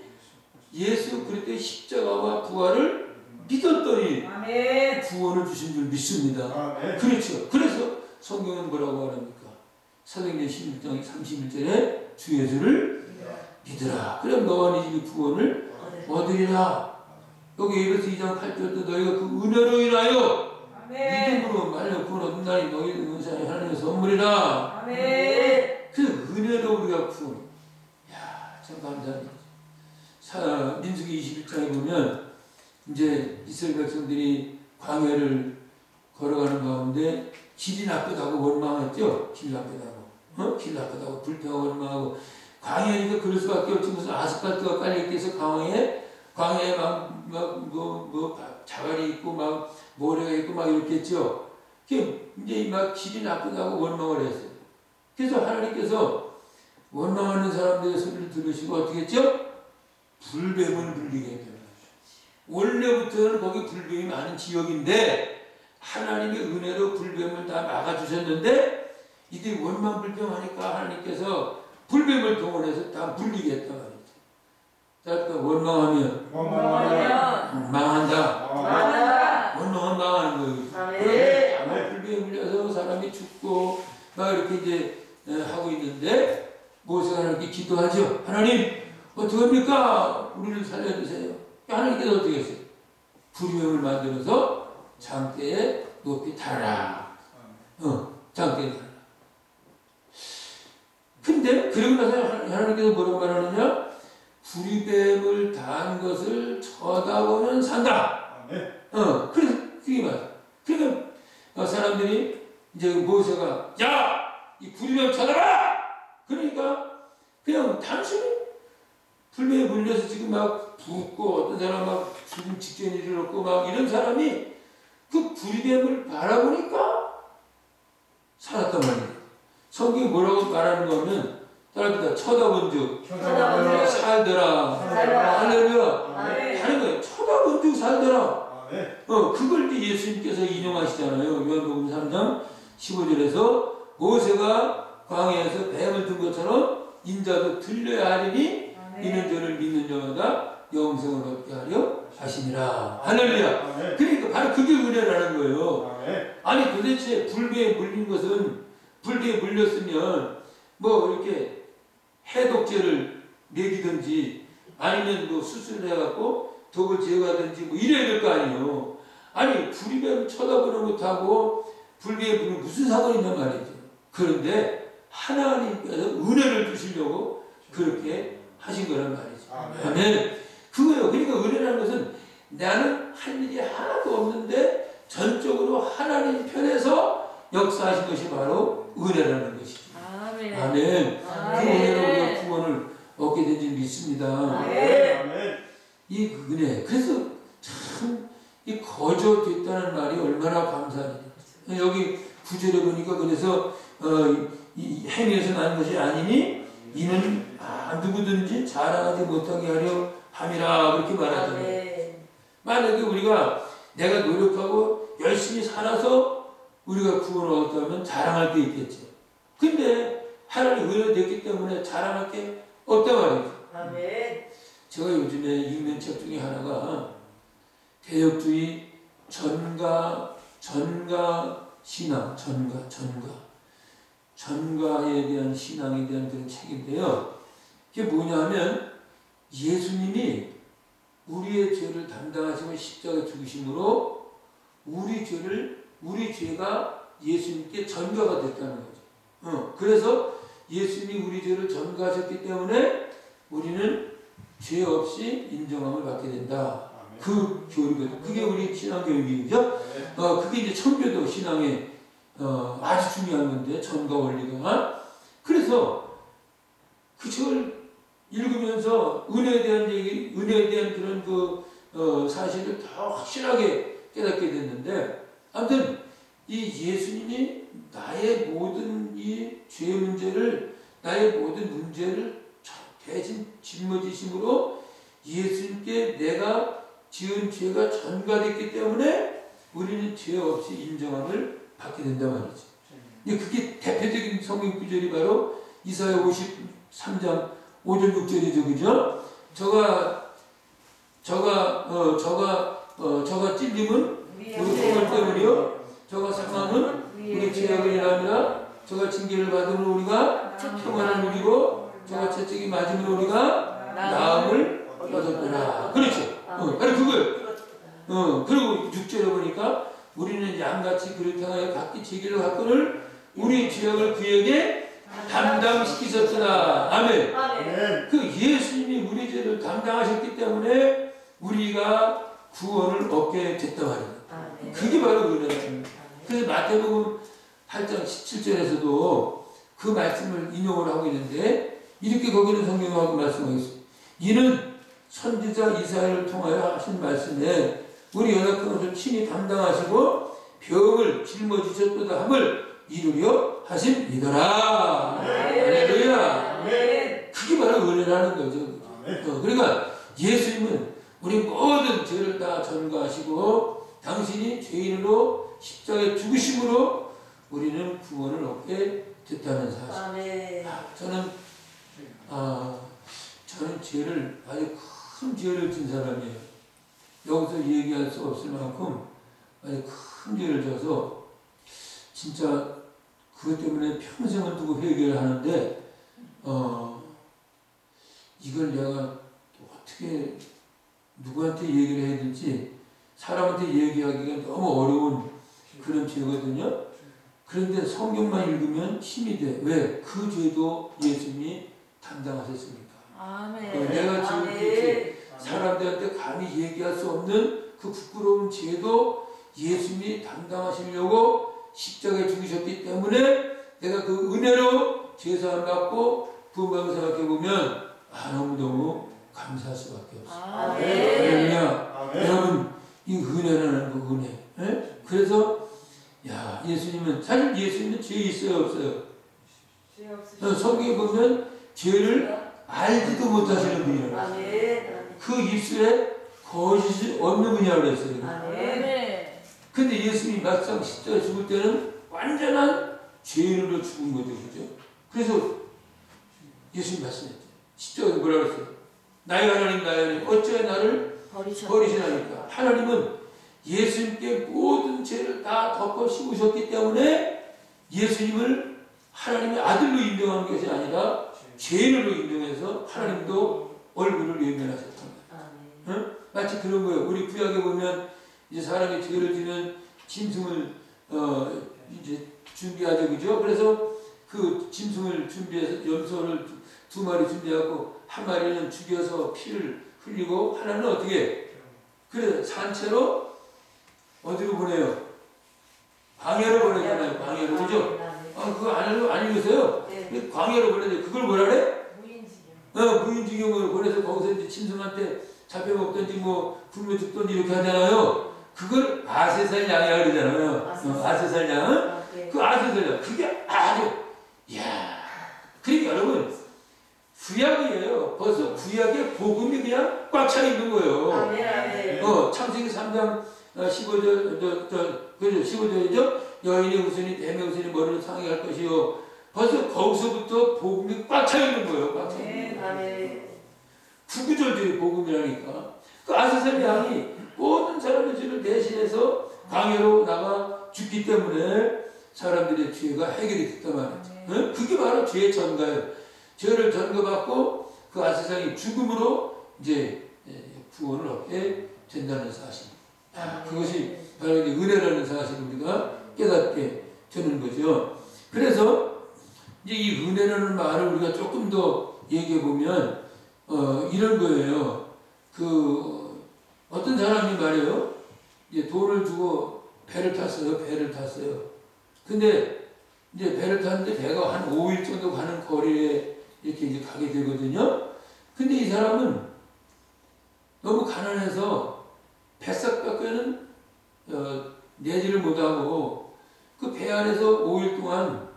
예수 그리스도의 십자가와 부활을 믿었더니 아멘. 구원을 주신 줄 믿습니다. 아멘. 그렇죠. 그래서 성경은 뭐라고 말합니까? 사도행전 16장 31절에 주 예수를 믿으라. 그럼 너와 네 집이 구원을 얻으리라. 여기 에베소 2장 8절도 너희가 그 은혜로 인하여 믿음으로 말려 구원 얻는다니 너희는 은사의 하나님의 선물이라. 아멘. 그 은혜로 우리가 구원. 이야, 참 감사합니다. 민수기 21장에 보면 이제 이스라엘 백성들이 광야를 걸어가는 가운데 길이 나쁘다고 원망했죠. 길 나쁘다고. 길 나쁘다고 불평하고 원망하고 광야니까 그럴 수밖에 없지. 무슨 아스팔트가 깔려있겠어. 광야에 자갈이 있고 막 모래가 있고 막 이렇겠죠. 이제 막 길이 나쁘다고 원망을 했어요. 그래서 하나님께서 원망하는 사람들의 소리를 들으시고 어떻게 했죠? 불뱀을 물리게 했죠. 원래부터는 거기 불뱀이 많은 지역인데 하나님의 은혜로 불뱀을 다 막아주셨는데 이들이 원망 불평하니까 하나님께서 불뱀을 동원해서 다 물리게 했단 말이죠. 그러니까 원망하면 망한다. 원망은 망하는 거예요. 그런데 불뱀에 물려서 사람이 죽고 막 이렇게 이제 하고 있는데 모세가 하나님께 기도하죠. 하나님 어떡합니까? 우리를 살려주세요. 하나님께서 어떻게 했어요? 불뱀을 만들어서 장대에 높이 달아라. 장대에 달아라. 근데 그러고 나서 하나님께서 뭐라고 말하느냐? 불뱀을 단 것을 쳐다보면 산다. 그래서 그게 맞아. 그러니까 사람들이 이제 모세가 야! 이 불뱀 쳐다봐! 그러니까 그냥 단순히 불뱀에 물려서 지금 막 붓고 어떤 사람 막 죽음 직전에 이르렀고 막 이런 사람이 그 불뱀을 바라보니까 살았단 말이에요. 성경이 뭐라고 말하는 거면 따라합니다. 쳐다본 즉 살더라. 할렐루야. 하는 거예요. 쳐다본 즉 살더라. 그걸 이제 예수님께서 인용하시잖아요. 요한복음 3장 15절에서 모세가 광야에서 뱀을 든 것처럼 인자도 들려야 하리니 이는 저를 믿는 자마다 영생을 얻게 하려 하시니라. 할렐루야. 그러니까 바로 그게 은혜라는 거예요. 아니 도대체 불뱀에 물린 것은 불뱀에 물렸으면 뭐 이렇게 해독제를 먹이든지 아니면 뭐 수술을 해갖고 독을 제거하든지 뭐 이래야 될 거 아니에요. 아니 불뱀 쳐다보는 것하고 불뱀에 물린 무슨 상관이 있단 말이죠. 그런데 하나님께서 은혜를 주시려고 그렇게 하신 거란 말이죠. 아멘. 그거예요. 그러니까 은혜라는 것은 나는 할 일이 하나도 없는데 전적으로 하나님 편에서 역사하신 것이 바로 은혜라는 것이죠. 아멘. 아멘. 그 아멘. 은혜로 우리가 구원을 얻게 된 줄 믿습니다. 아멘. 이 은혜. 그래서 참 이 거저됐다는 말이 얼마나 감사하냐. 여기 구절에 보니까 그래서 이 행위에서 난 것이 아니니 이는 누구든지 자랑하지 못하게 하려 함이라 그렇게 말하잖아요. 아멘. 만약에 우리가 내가 노력하고 열심히 살아서 우리가 구원을 얻었다면 자랑할 게 있겠죠. 근데 하나님 은혜 됐기 때문에 자랑할 게 없단 말이죠. 아멘. 제가 요즘에 읽는 책 중에 하나가 개혁주의 전가 신앙, 전가에 대한 신앙에 대한 그런 책인데요. 이게 뭐냐면 예수님이 우리의 죄를 담당하시고 십자가에 죽으심으로 우리 죄가 예수님께 전가가 됐다는 거죠. 그래서 예수님이 우리 죄를 전가하셨기 때문에 우리는 죄 없이 인정함을 받게 된다. 그 교리거든요. 그게 우리 신앙교육이죠. 그게 이제 청교도 신앙의 아주 중요한 건데 전가 원리가. 그래서 그 책을 읽으면서 은혜에 대한 얘기, 은혜에 대한 그런 그 사실을 더 확실하게 깨닫게 됐는데, 아무튼 이 예수님이 나의 모든 이 죄 문제를, 나의 모든 문제를 대신 짊어지심으로 예수님께 내가 지은 죄가 전가됐기 때문에 우리는 죄 없이 인정함을 받게 된단 말이죠. 근데 그게 대표적인 성경 구절이 바로 이사야 53장 5절 6절이죠. 그죠? 저가 찔림은 우리 공을 때문이요. 저가 상함은 우리 죄악을 인함이라. 저가 징계를 받으면 우리가 평안을 누리고 저가 채찍이 맞으면 우리가 나음을 얻었구나. 그렇죠. 바로 그거예요. 그리고 6절에 보니까 우리는 양같이 그를 향하여 각기 죄기를 갖고는 우리 죄악을 그에게 담당시키셨으나. 아멘. 아멘. 그 예수님이 우리 죄를 담당하셨기 때문에 우리가 구원을 얻게 됐단 말이에요. 아멘. 그게 바로 은혜입니다. 그래서 마태복음 8장 17절에서도 그 말씀을 인용을 하고 있는데 이렇게 거기는 성경하고 말씀하고 있습니다. 이는 선지자 이사야를 통하여 하신 말씀에 우리 연약한 것을 친히 담당하시고 병을 짊어지셨도다 함을 이루려 하심이더라. 할렐루야. 그게 바로 은혜라는 거죠. 그러니까 예수님은 우리 모든 죄를 다 전가하시고 당신이 죄인으로 십자가에 죽으심으로 우리는 구원을 얻게 됐다는 사실. 저는 죄를 아주 큰 죄를 진 사람이에요. 여기서 얘기할 수 없을 만큼 아주 큰 죄를 져서 진짜 그것 때문에 평생을 두고 회개를 하는데 이걸 내가 어떻게 누구한테 얘기를 해야 될지 사람한테 얘기하기가 너무 어려운 그런 죄거든요. 그런데 성경만 읽으면 힘이 돼. 왜? 그 죄도 예수님이 담당하셨으니까. 아멘. 내가 지금 그 죄, 사람들한테 감히 얘기할 수 없는 그 부끄러운 죄도 예수님이 담당하시려고 십자가에 죽으셨기 때문에 내가 그 은혜로 죄사함 받고 부흥을 생각해보면 너무너무 감사할 수밖에 없어요. 아멘. 여러분 이 은혜라는 거 은혜. 예? 그래서 예수님은 사실 예수님은 죄 있어요 없어요? 성경에 보면 죄를 알지도 못하시는 분이에요. 아멘. 그 입술에 거짓이 없는 분이라고 그랬어요. 아멘. 근데 예수님이 막상 십자가에 죽을 때는 완전한 죄인으로 죽은 거죠. 그죠? 그래서 예수님 말씀했죠. 십자가에 뭐라고 했어요? 나의 하나님 나의 하나님 어찌하여 나를 버리시나니까. 하나님은 예수님께 모든 죄를 다 덮어 씌우셨기 때문에 예수님을 하나님의 아들로 인정한 것이 아니라 죄인으로 인정해서 하나님도 얼굴을 외면하셨던 거예요. 응? 마치 그런 거예요. 우리 구약에 보면 이제 사람이 죄를 지면 짐승을 이제 준비하죠, 그죠? 그래서 그 짐승을 준비해서 염소를 두 마리 준비하고 한 마리는 죽여서 피를 흘리고 하나는 어떻게 그래 산채로 어디로 보내요? 광야로 보내잖아요. 광야로 그죠? 그거 안 읽으세요? 네. 광야로 보내죠. 그걸 뭐라 그래? 무인지경. 무인지경을 보내서 거기서 이제 짐승한테 잡혀먹든지 뭐 굶어 죽든지 이렇게 하잖아요. 그걸 아세살 양이라 그러잖아요. 아세살 양. 네. 그 아세살 양. 그게 아주 이야. 그러니까 여러분 구약이에요. 벌써 구약의 복음이 그냥 꽉 차 있는 거예요. 아멘. 창세기 3장 15절, 그죠? 15절이죠? 여인의 후손이 뱀의 후손이 머리를 상하게 할 것이요. 벌써 거기서부터 복음이 꽉 차 있는 거예요. 꽉 차 있는 거예요. 아멘. 구구절절이 복음이라니까. 그 아세살 양이 모든 사람의 죄를 대신해서 광야로 나가 죽기 때문에 사람들의 죄가 해결이 됐단 말이죠. 그게 바로 죄의 전가예요. 죄를 전가받고 그 아세살이 죽음으로 이제 구원을 얻게 된다는 사실. 그것이 바로 이제 은혜라는 사실을 우리가 깨닫게 되는 거죠. 그래서 이제 이 은혜라는 말을 우리가 조금 더 얘기해 보면 이런 거예요. 어떤 사람이 말이에요. 이제 돈을 주고 배를 탔어요. 근데 이제 배를 탔는데 배가 한 5일 정도 가는 거리에 이렇게 이제 가게 되거든요. 근데 이 사람은 너무 가난해서 뱃삭밖에는 내지를 못하고 그 배 안에서 5일 동안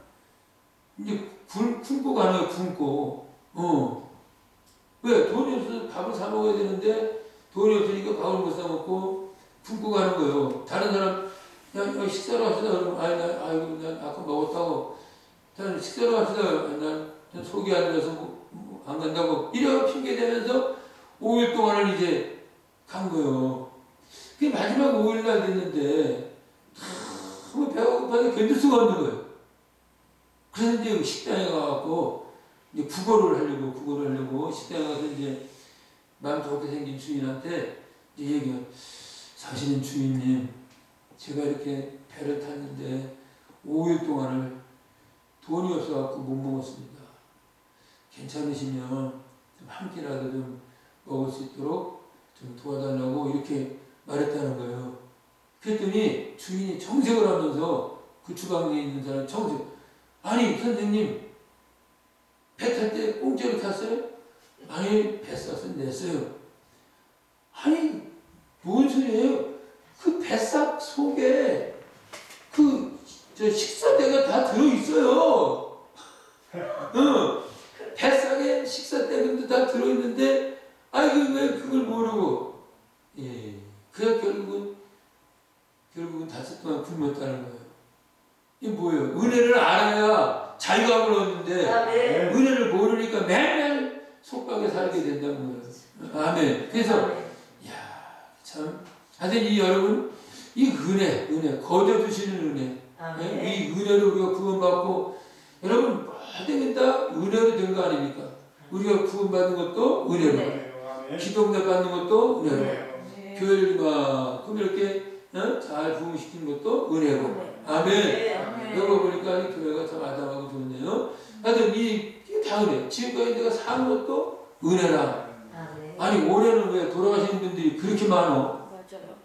이제 굶고 가는 거예요. 굶고. 왜? 돈이 없어서 밥을 사 먹어야 되는데 돈이 없으니까 밥을 못 사 먹고 굶고 가는 거예요. 다른 사람 야 식사로 합시다. 그러면 난 아까 먹었다고. 난 식사로 합시다. 난 속이 안 들어서 안 간다고. 이래 핑계 대면서 5일 동안을 이제 간 거예요. 그게 마지막 5일날 됐는데 너무 배가 고파서 견딜 수가 없는 거예요. 그래서 이제 식당에 가갖고 이제 국어를 하려고 식당에 가서 이제 마음 좋게 생긴 주인한테 이제 얘기해요. 사실은 주인님, 제가 이렇게 배를 탔는데 5일 동안을 돈이 없어갖고 못 먹었습니다. 괜찮으시면 좀 한 끼라도 좀 먹을 수 있도록 좀 도와달라고 이렇게 말했다는 거예요. 그랬더니 주인이 정색을 하면서 그 주방에 있는 사람 아니 선생님 배 탈 때 공짜로 탔어요? 아니 뱃삭은 냈어요. 아니 뭔 소리예요? 그 뱃삭 속에 식사대가 다 들어있어요. 뱃삭에 식사대금도 다 들어있는데 왜 그걸 모르고 그래 결국은 5 동안 굶었다는 거예요. 이게 뭐예요? 은혜를 알아야 자유함을 얻는데 은혜를 모르니까 맨날 속박에 살게 된다는 거예요. 아멘. 그래서 참 하여튼 여러분 이 은혜 거저주시는 은혜 이 은혜로 우리가 구원받고 여러분 모든 다 은혜로 된 거 아닙니까? 우리가 구원받는 것도 은혜로 기도응답 받는 것도 은혜로 교회만큼 이렇게 잘 부흥시키는 것도 은혜로. 아멘. 여기 보니까 이 교회가 참 아담하고 좋네요. 하여튼 이게 다 은혜. 지금까지 내가 산 것도 은혜라. 아니 올해는 왜 돌아가시는 분들이 그렇게 많어? 맞아요.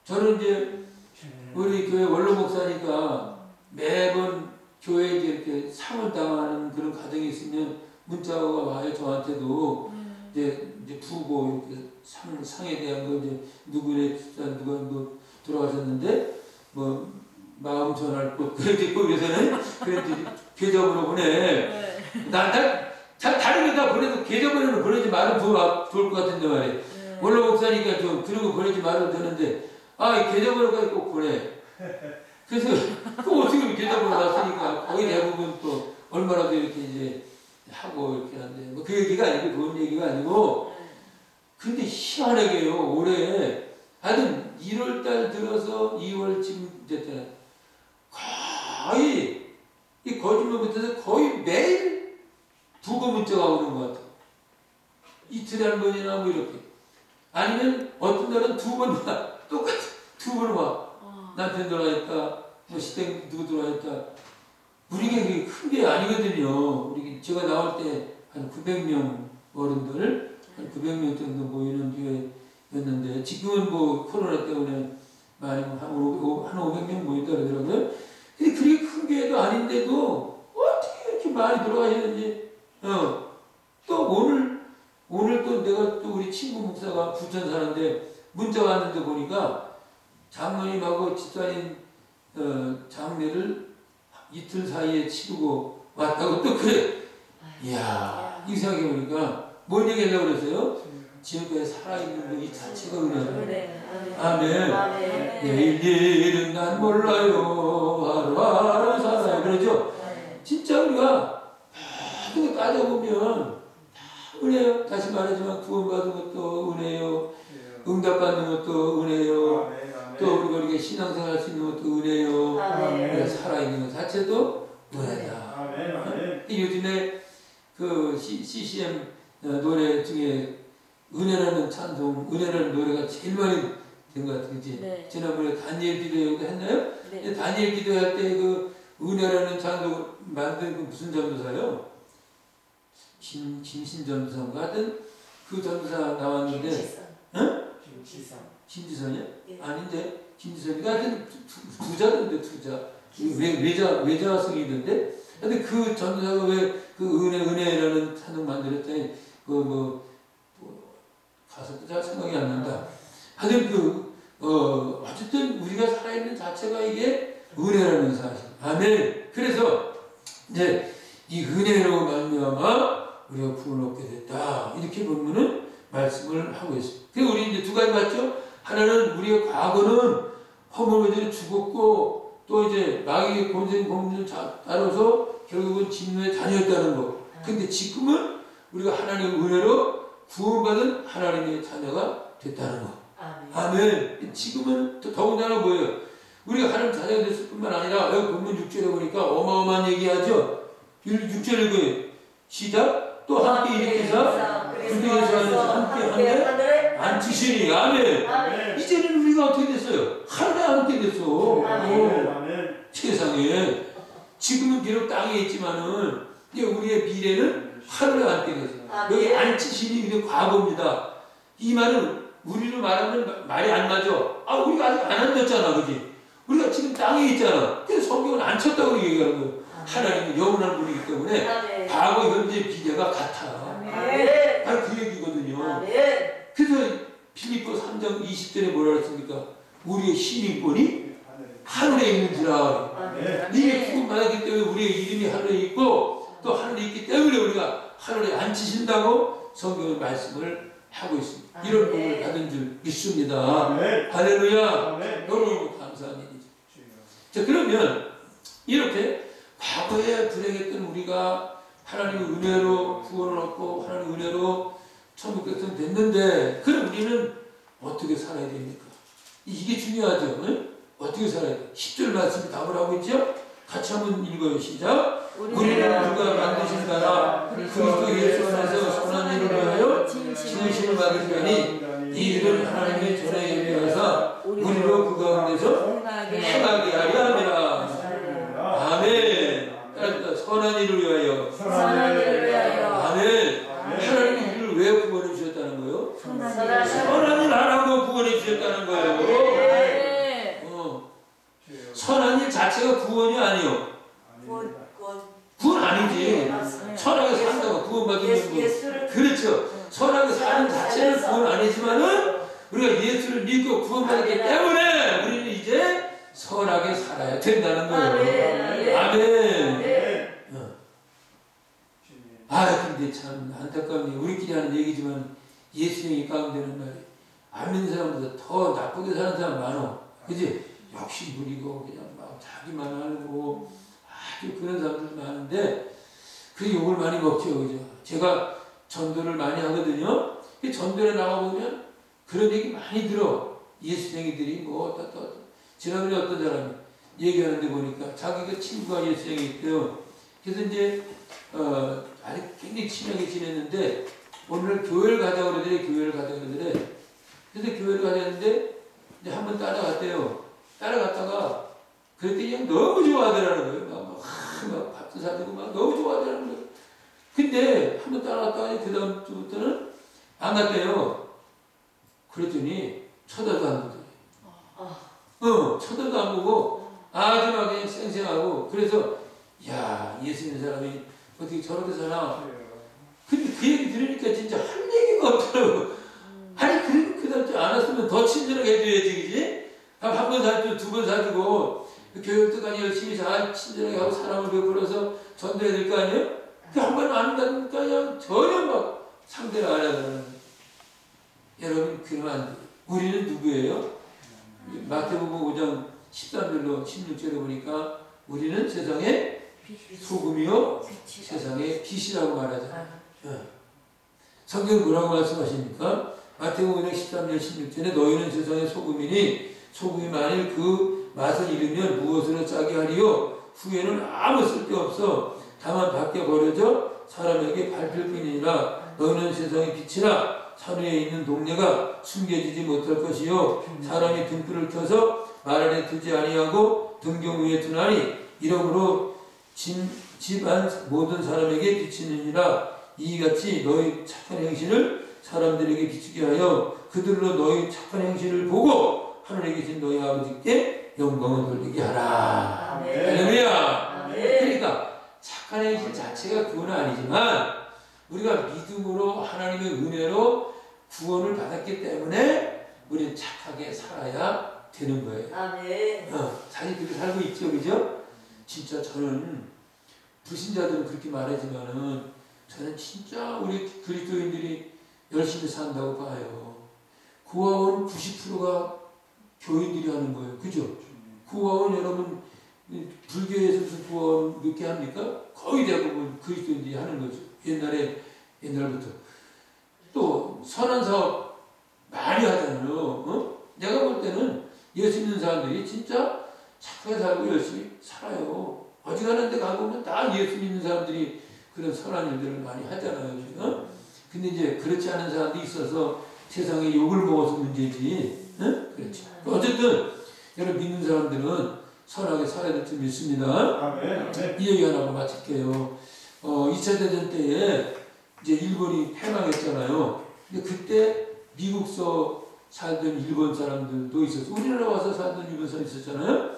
저는 이제 우리 교회 원로 목사니까 매번 교회에 이렇게 상을 당하는 그런 가정이 있으면 문자가 와요. 저한테도 이제 부고 이렇게 상에 대한 거 이제 누가 뭐 돌아가셨는데 뭐 마음 전할 곳 그렇게 거기서는 그래도 계좌번호 보내. 잘 다른 거 다 보내도 계좌번호는 보내지 말아도 좋을 것 같은데 말이에요. 원로 목사니까 좀 그런 거 보내지 말아도 되는데 계좌번호까지 꼭 보내. 그래서 또 어떻게 계좌번호 났으니까 거의 대부분 또 얼마라도 이렇게 이제 하고 이렇게 하는데 뭐 그 얘기가 아니고 돈 얘기가 아니고 근데 희한하게요 올해 하여튼 1월달 들어서 2월쯤 됐잖아요. 거의 이 거짓말 못해서 거의 매일 부고 문자가 오는 것 같아요. 이틀에 한 번이나 뭐 이렇게 아니면 어떤 날은 2번 똑같이 2번 와. 남편 들어와있다, 뭐 시댁 누구 들어와있다. 우리 게 큰 게 아니거든요. 제가 나올 때 한 900명 어른들, 한 900명 정도 모이는 교회 였는데 지금은 뭐 코로나 때문에 많이 한 500명 모였다 그러더라고요. 근데 그렇게 큰 교회도 아닌데도 어떻게 이렇게 많이 들어가시는지. 또 오늘 또 내가 또 우리 친구 목사가 부천 사는데 문자 왔는데 보니까 장로님하고 집사님 장례를 이틀 사이에 치르고 왔다고 또 그래. 이야, 이 생각해보니까 뭔 얘기 하려고 그랬어요? 지금까지 살아있는 거 이 자체가 은혜야. 아멘. 내일 일은 난 몰라요. 하루하루 살아요. 그러죠? 진짜 우리가 모든 거 따져보면 다 은혜요. 다시 말하지만 구원받은 것도 은혜요. 응답받는 것도 은혜요. 또 우리가 신앙생활 할 수 있는 것도 은혜요. 살아있는 것 자체도 은혜다. 요즘에 그 CCM 노래 중에 은혜라는 찬송, 은혜라는 노래가 제일 많이 된 것 같아, 그치? 네. 지난번에 다니엘 기도회도 했나요? 네. 다니엘 기도회 때 그 은혜라는 찬송 만든 그 무슨 전도사요? 김신 전도사인가? 하여튼 그 전도사 나왔는데, 김지선이야? 예. 아닌데, 김지선이가 하여튼 두자던데, 두자. 외자성이던데? 근데 그 전도사가 왜 그 은혜라는 찬송 만들었더니, 가사도 잘 생각이 안 난다. 하여튼 어쨌든 우리가 살아있는 자체가 이게 은혜라는 사실. 아멘. 그래서 이제 이 은혜로 말미암아 우리가 구원을 얻게 됐다. 이렇게 보면은 말씀을 하고 있습니다. 그래서 우리 이제 두 가지 맞죠? 하나는 우리의 과거는 허물무대로 죽었고 또 이제 마귀의 공중 따라서 결국은 진노의 자녀였다는 거. 근데 지금은 우리가 하나님의 은혜로 구원받은 하나님의 자녀가 됐다는 거. 아멘. 지금은 더군다나 뭐예요? 우리가 하나님 자녀가 됐을 뿐만 아니라 여기 본문 6절에 보니까 어마어마한 얘기하죠. 6절에 그 시작. 또 함께 일으키사 그리스도에서 함께 하늘에 앉히시니. 아멘. 이제는 우리가 어떻게 됐어요? 하늘에 함께 됐어. 세상에. 지금은 비록 땅에 있지만은 이제 우리의 미래는 하늘에 앉게 됐어. 여기 앉히시니 이게 과거입니다. 이 말은 우리로 말하면 말이 안 맞아. 우리가 아직 안 앉았잖아, 그지? 우리가 지금 땅에 있잖아. 그래서 성경은 앉혔다고 얘기하는 거예요. 하나님은 영원한 분이기 때문에 과거, 현재, 미래가 같아. 바로 그 얘기거든요. 그래서 필리포 3장 20절에 뭐라 그랬습니까? 우리의 신인권이 하늘에 있는지라. 이게 구원받았기 때문에 우리의 이름이 하늘에 있고 또 하늘에 있기 때문에 우리가 하늘에 앉히신다고 성경은 말씀을 하고 있습니다. 이런 복을 받은 줄 믿습니다. 할렐루야. 너무 감사한 일이죠. 자, 그러면 이렇게 과거에 불행했던 우리가 하나님의 은혜로 구원을 얻고 하나님의 은혜로 천국 백성 됐는데 그럼 우리는 어떻게 살아야 됩니까? 이게 중요하죠. 응? 어떻게 살아야 돼? 10절 말씀이 답을 하고 있죠? 같이 한번 읽어요. 시작. 우리는 누가 만드신 나라 그리스도 예수 안에서 선한 일을 위하여 칭의심을 받으시니 이 일은 하나님의 전에 예비하사 우리로 그 가운데서 행하게 하려 함이라. 아멘. 선한 일을 위하여. 아멘. 하나님이 우리를 왜 구원해 주셨다는 거예요? 선한 일 하라고 구원해 주셨다는 거예요. 선한 일 자체가 구원이 아니요. 구원 아니지. 선하게 산다고 구원받는 거. 그렇죠. 선하게 사는 자체는 구원 아니지만은 우리가 예수를 믿고 구원받았기 때문에 우리는 이제 선하게 살아야 된다는 거예요. 아멘. 근데 참 안타깝네. 우리끼리 하는 얘기지만 예수님이 가운데는 말이야. 안 믿는 사람보다 더 나쁘게 사는 사람 많아. 그지? 욕심 부리고 그냥 막 자기만 하고 아주 그런 사람들 많은데 그 욕을 많이 먹죠. 그죠? 제가 전도를 많이 하거든요. 전도에 나가보면 그런 얘기 많이 들어. 예수쟁이들이 지난번에 어떤 사람이 얘기하는데 보니까 자기가 친구가 예수쟁이 있대요. 그래서 이제 아주 굉장히 친하게 지냈는데 오늘 교회를 가자고 그러더래. 그래서 교회를 가자는데 이제 한번 따라갔대요. 따라갔다가 그랬더니 그냥 너무 좋아하더라는 거예요. 막 밥도 사주고 막 너무 좋아하더라는 거예요. 근데 한번 따라갔다가 그 다음 주부터는 안 갔대요. 그랬더니 쳐다도 안 보더니 쳐다도 안 보고 아주 막 그냥 쌩쌩하고 그래서 야 예수 믿는 사람이 어떻게 저렇게 사나 근데 그 얘기 들으니까 진짜 할 얘기가 없더라고 아니 그렇게 않았으면 더 친절하게 해줘야지 그지? 한 번 사주고 두 번 사주고 교육도까지 열심히 잘 친절하게 하고 사람을 베풀어서 전도해야 될 거 아니에요? 그 한 번 안 한다니까 그냥 전혀 막 상대를 안 하잖아요. 여러분 그러면 안 돼요. 우리는 누구예요? 마태복음 5장 13절로 16절에 보니까 우리는 세상의 소금이요 세상의 빛이라고 말하잖아요. 성경은 뭐라고 말씀하십니까? 마태복음 5장 13절 16절에 너희는 세상의 소금이니 소금이 만일 그 맛을 잃으면 무엇으로 짜게 하리요? 후에는 아무 쓸데없어 다만 밖에 버려져 사람에게 밟힐 뿐이니라. 너희는 세상의 빛이라 산위에 있는 동네가 숨겨지지 못할 것이요 사람이 등불을 켜서 말 안에 두지 아니하고 등경 위에 두나니 이러므로 집안 모든 사람에게 비치느니라. 이같이 너희 착한 행실을 사람들에게 비추게 하여 그들로 너희 착한 행실을 보고 하늘에 계신 너희 아버지께 영광을 돌리게 하라. 할렐루야. 그러니까 착한 행실 자체가 구원은 아니지만 우리가 믿음으로 하나님의 은혜로 구원을 받았기 때문에 우리는 착하게 살아야 되는 거예요. 사실 그렇게 살고 있죠, 그죠? 진짜 저는 불신자들은 그렇게 말하지만은 저는 진짜 우리 그리스도인들이 열심히 산다고 봐요. 구원은 90%가 교인들이 하는 거예요, 그죠? 구원 여러분 불교에서 무슨 구원 몇 개 합니까? 거의 대부분 그리스도인들이 하는 거죠. 옛날부터. 또 선한 사업 많이 하잖아요. 내가 볼 때는 예수 믿는 사람들이 진짜 착하게 살고 열심히 살아요. 어지간한 데 가보면 다 예수 믿는 사람들이 그런 선한 일들을 많이 하잖아요. 지금. 근데 이제 그렇지 않은 사람들이 있어서 세상에 욕을 먹어서 문제지. 그렇죠. 어쨌든 여러분 믿는 사람들은 선하게 살아야 될 줄 믿습니다. 이 얘기 하나 하고 마칠게요. 2차 대전 때에 이제 일본이 패망했잖아요. 근데 그때 미국서 살던 일본 사람들도 있었어요. 우리나라 와서 살던 일본 사람 있었잖아요.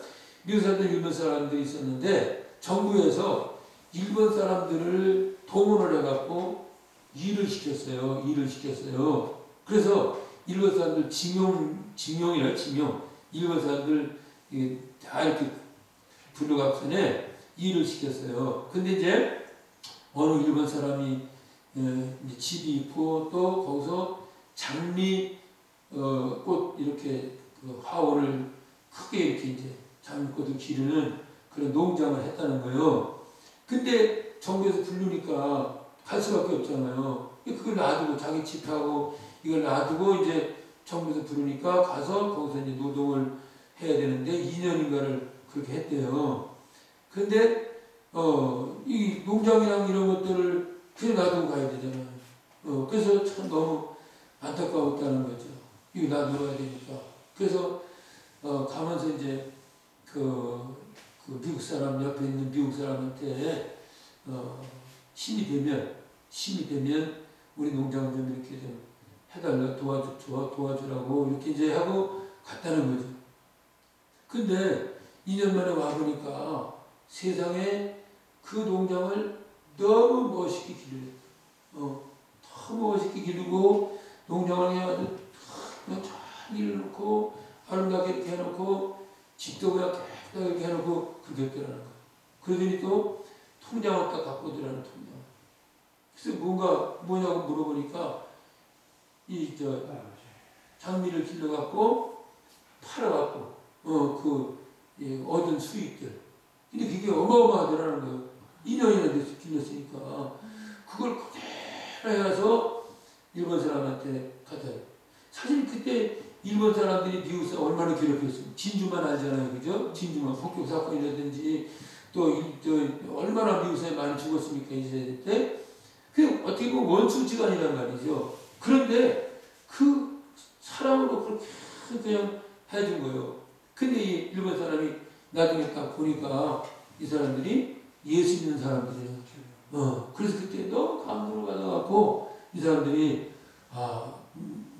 미국 살던 일본 사람들이 있었는데 정부에서 일본 사람들을 동원을 해갖고 일을 시켰어요. 그래서 일본 사람들 징용이라 징용. 일본 사람들 다 이렇게 불러갖고는 일을 시켰어요. 근데 이제 어느 일본 사람이 이제 집이 있고 또 거기서 장미 꽃 이렇게 그 화원을 크게 이렇게 이제 장미꽃을 기르는 그런 농장을 했다는 거예요. 근데 정부에서 부르니까 갈 수밖에 없잖아요. 그걸 놔두고 자기 집하고 이걸 놔두고 이제 정부에서 부르니까 가서 거기서 이제 노동을 해야 되는데 2년인가를 그렇게 했대요. 근데 이 농장이랑 이런 것들을 그냥 놔두고 가야 되잖아요. 그래서 참 너무 안타까웠다는 거죠. 이거 놔둬야 되니까. 그래서 가면서 이제 그 미국 사람 옆에 있는 미국 사람한테 힘이 되면 우리 농장 좀 이렇게 좀 해달라 도와주라고 이렇게 이제 하고 갔다는 거죠. 근데 2년 만에 와보니까 세상에 그 농장을 너무 멋있게 기르고 너무 멋있게 기르고 농장을 해가지고 그냥 잘 일러놓고 아름답게 이렇게 해놓고 집도 그냥 깨끗하게 이렇게 해놓고 그렇게 했더라는 거예요. 그러더니 또 통장을 딱 갖고 오더라는 통장. 그래서 뭐냐고 물어보니까 장미를 길러갖고 팔아갖고 얻은 수익들. 근데 그게 어마어마하더라는 거예요. 2년이나 돼서 길렀으니까. 그걸 그대로 해서 일본 사람한테 갖다요. 사실 그때 일본 사람들이 미국 사람 얼마나 괴롭혔어요. 진주만 알잖아요. 그죠? 진주만 폭격 사건이라든지 또 얼마나 미국 사람이 많이 죽었습니까? 이 세대 때. 그 어떻게 보면 원수지간이란 말이죠. 그런데 그 사람으로 그렇게 그냥 해준 거예요. 근데 이 일본 사람이 나중에 딱 보니까 이 사람들이 예수 믿는 사람들이에요. 그래서 그때 너무 감동을 받아갖고 이 사람들이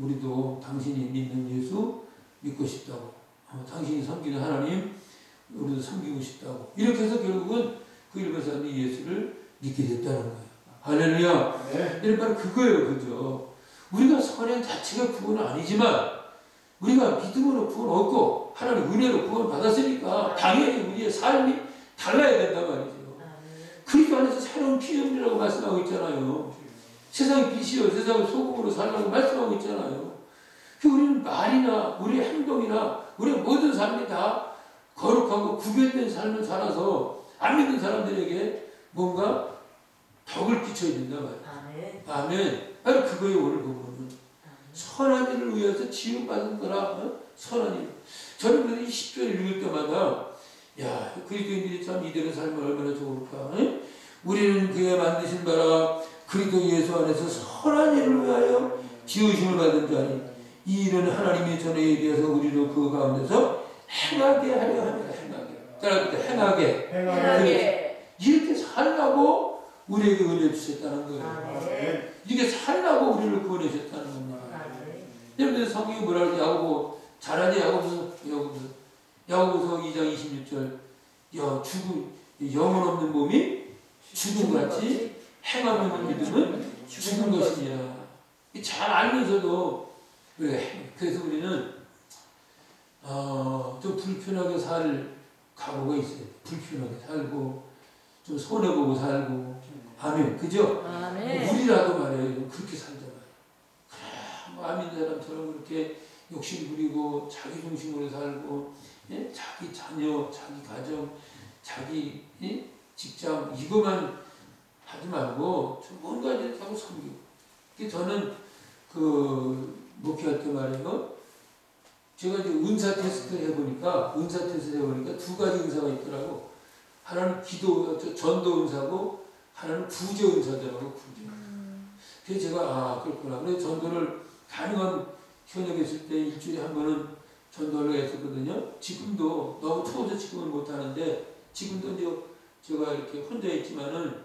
우리도 당신이 믿는 예수 믿고 싶다고, 당신이 섬기는 하나님 우리도 섬기고 싶다고, 이렇게 해서 결국은 그 일본 사람이 예수를 믿게 됐다는 거예요. 할렐루야. 네. 이런 바로 그거예요. 그죠? 우리가 선행 자체가 구원은 아니지만 우리가 믿음으로 구원 얻고 하나님 은혜로 구원 받았으니까 당연히 우리의 삶이 달라야 된단 말이죠. 그리스도 안에서 새로운 피조물이라고 말씀하고 있잖아요. 세상의 빛이요 세상의 소금으로 살라고 말씀하고 있잖아요. 우리는 말이나 우리의 행동이나 우리의 모든 삶이 다 거룩하고 구별된 삶을 살아서 안 믿는 사람들에게 뭔가 덕을 끼쳐야 된단 말이에요. 아멘. 바로 그거예요. 오늘 보면은 선한 일을 위해서 지음받은 거라. 선한 일. 저는 그래서 이 10절 읽을 때마다 야 그리스도인들이 참 이들의 삶은 얼마나 좋을까. 우리는 그의 만드신 바라 그리스도 예수 안에서 선한 일을 위하여 지으심을 받은 자니 이 일은 하나님이 전에 얘기해서 우리를 그 가운데서 행하게 하려 합니다. 행하게. 따라할 때 행하게. 이렇게 살라고 우리에게 은혜 주셨다는 거예요. 이렇게 살라고 우리를 구원하셨다는 겁니다. 여러분들 성경이 뭐라 그러지? 야고보 잘하지? 야고보서 2장 26절 죽음 영혼 없는 몸이 죽음같이 행함 없는 믿음은 죽은 것이니라. 잘 알면서도 그래서 우리는 좀 불편하게 살 각오가 있어요. 불편하게 살고 좀 손해보고 살고 아멘. 그죠? 우리라도 말이에요. 그렇게 살자 말이에요. 그래 뭐 안 믿는 사람처럼 그렇게 욕심 부리고 자기 중심으로 살고 자기 자녀, 자기 가정, 자기 직장 이것만 하지 말고 좀 뭔가 이제 하고 섬기고. 저는 그 목회할 때 말이에요. 제가 이제 은사 테스트 해보니까 두 가지 은사가 있더라고. 하나는 기도, 전도 은사고 하나는 구제 은사더라고. 구제. 그래서 제가 그렇구나. 그래서 전도를 가능한 현역에 있을 때 일주일에 한 번은 전도를 했었거든요. 지금도 너무 추워서 지금은 못하는데 지금도 이제 제가 이렇게 혼자 있지만은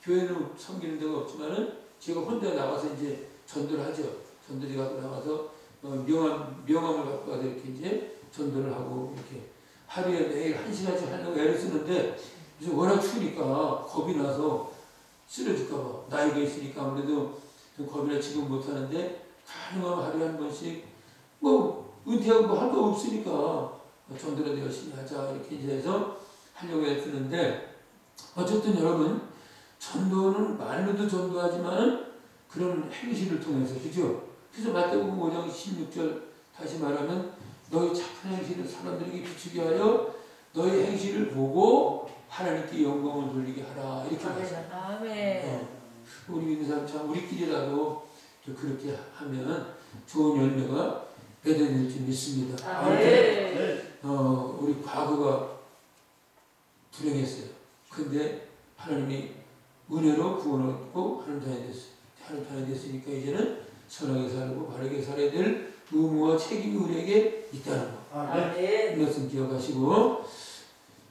교회는 섬기는 데가 없지만은 제가 혼자 나가서 이제 전도를 하죠. 전도를 갖고 나가서 명함을 갖고 가서 이렇게 이제 전도를 하고 이렇게 하루에 매일 1시간씩 하려고 애를 쓰는데 요즘 워낙 추우니까 겁이 나서 쓰러질까봐 나이가 있으니까 아무래도 좀 겁이 나 지금 못하는데 가능하면 하루에 한 번씩 뭐 은퇴하고 뭐 할 거 없으니까 전도라도 열심히 하자 이렇게 이제 해서 하려고 애쓰는데 어쨌든 여러분 전도는 말로도 전도하지만 그런 행실을 통해서 그죠? 그래서 마태복음 5장 16절 다시 말하면 너희 착한 행실을 사람들에게 비추게 하여 너희 행실을 보고 하나님께 영광을 돌리게 하라 이렇게 말했어요. 우리 믿는 사람 참 우리끼리라도 그렇게 하면 좋은 열매가 맺어질 줄 믿습니다. 우리 과거가 불행했어요. 근데 하나님이 은혜로 구원을 얻고 하는 자녀 됐으니까 이제는 선하게 살고 바르게 살아야 될 의무와 책임이 우리에게 있다는 거. 이것은 기억하시고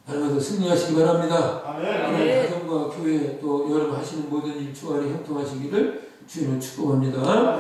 날마다 승리하시기 바랍니다. 오늘 가정과 교회 또 여러분 하시는 모든 일 주안에 형통하시기를 주님을 축복합니다.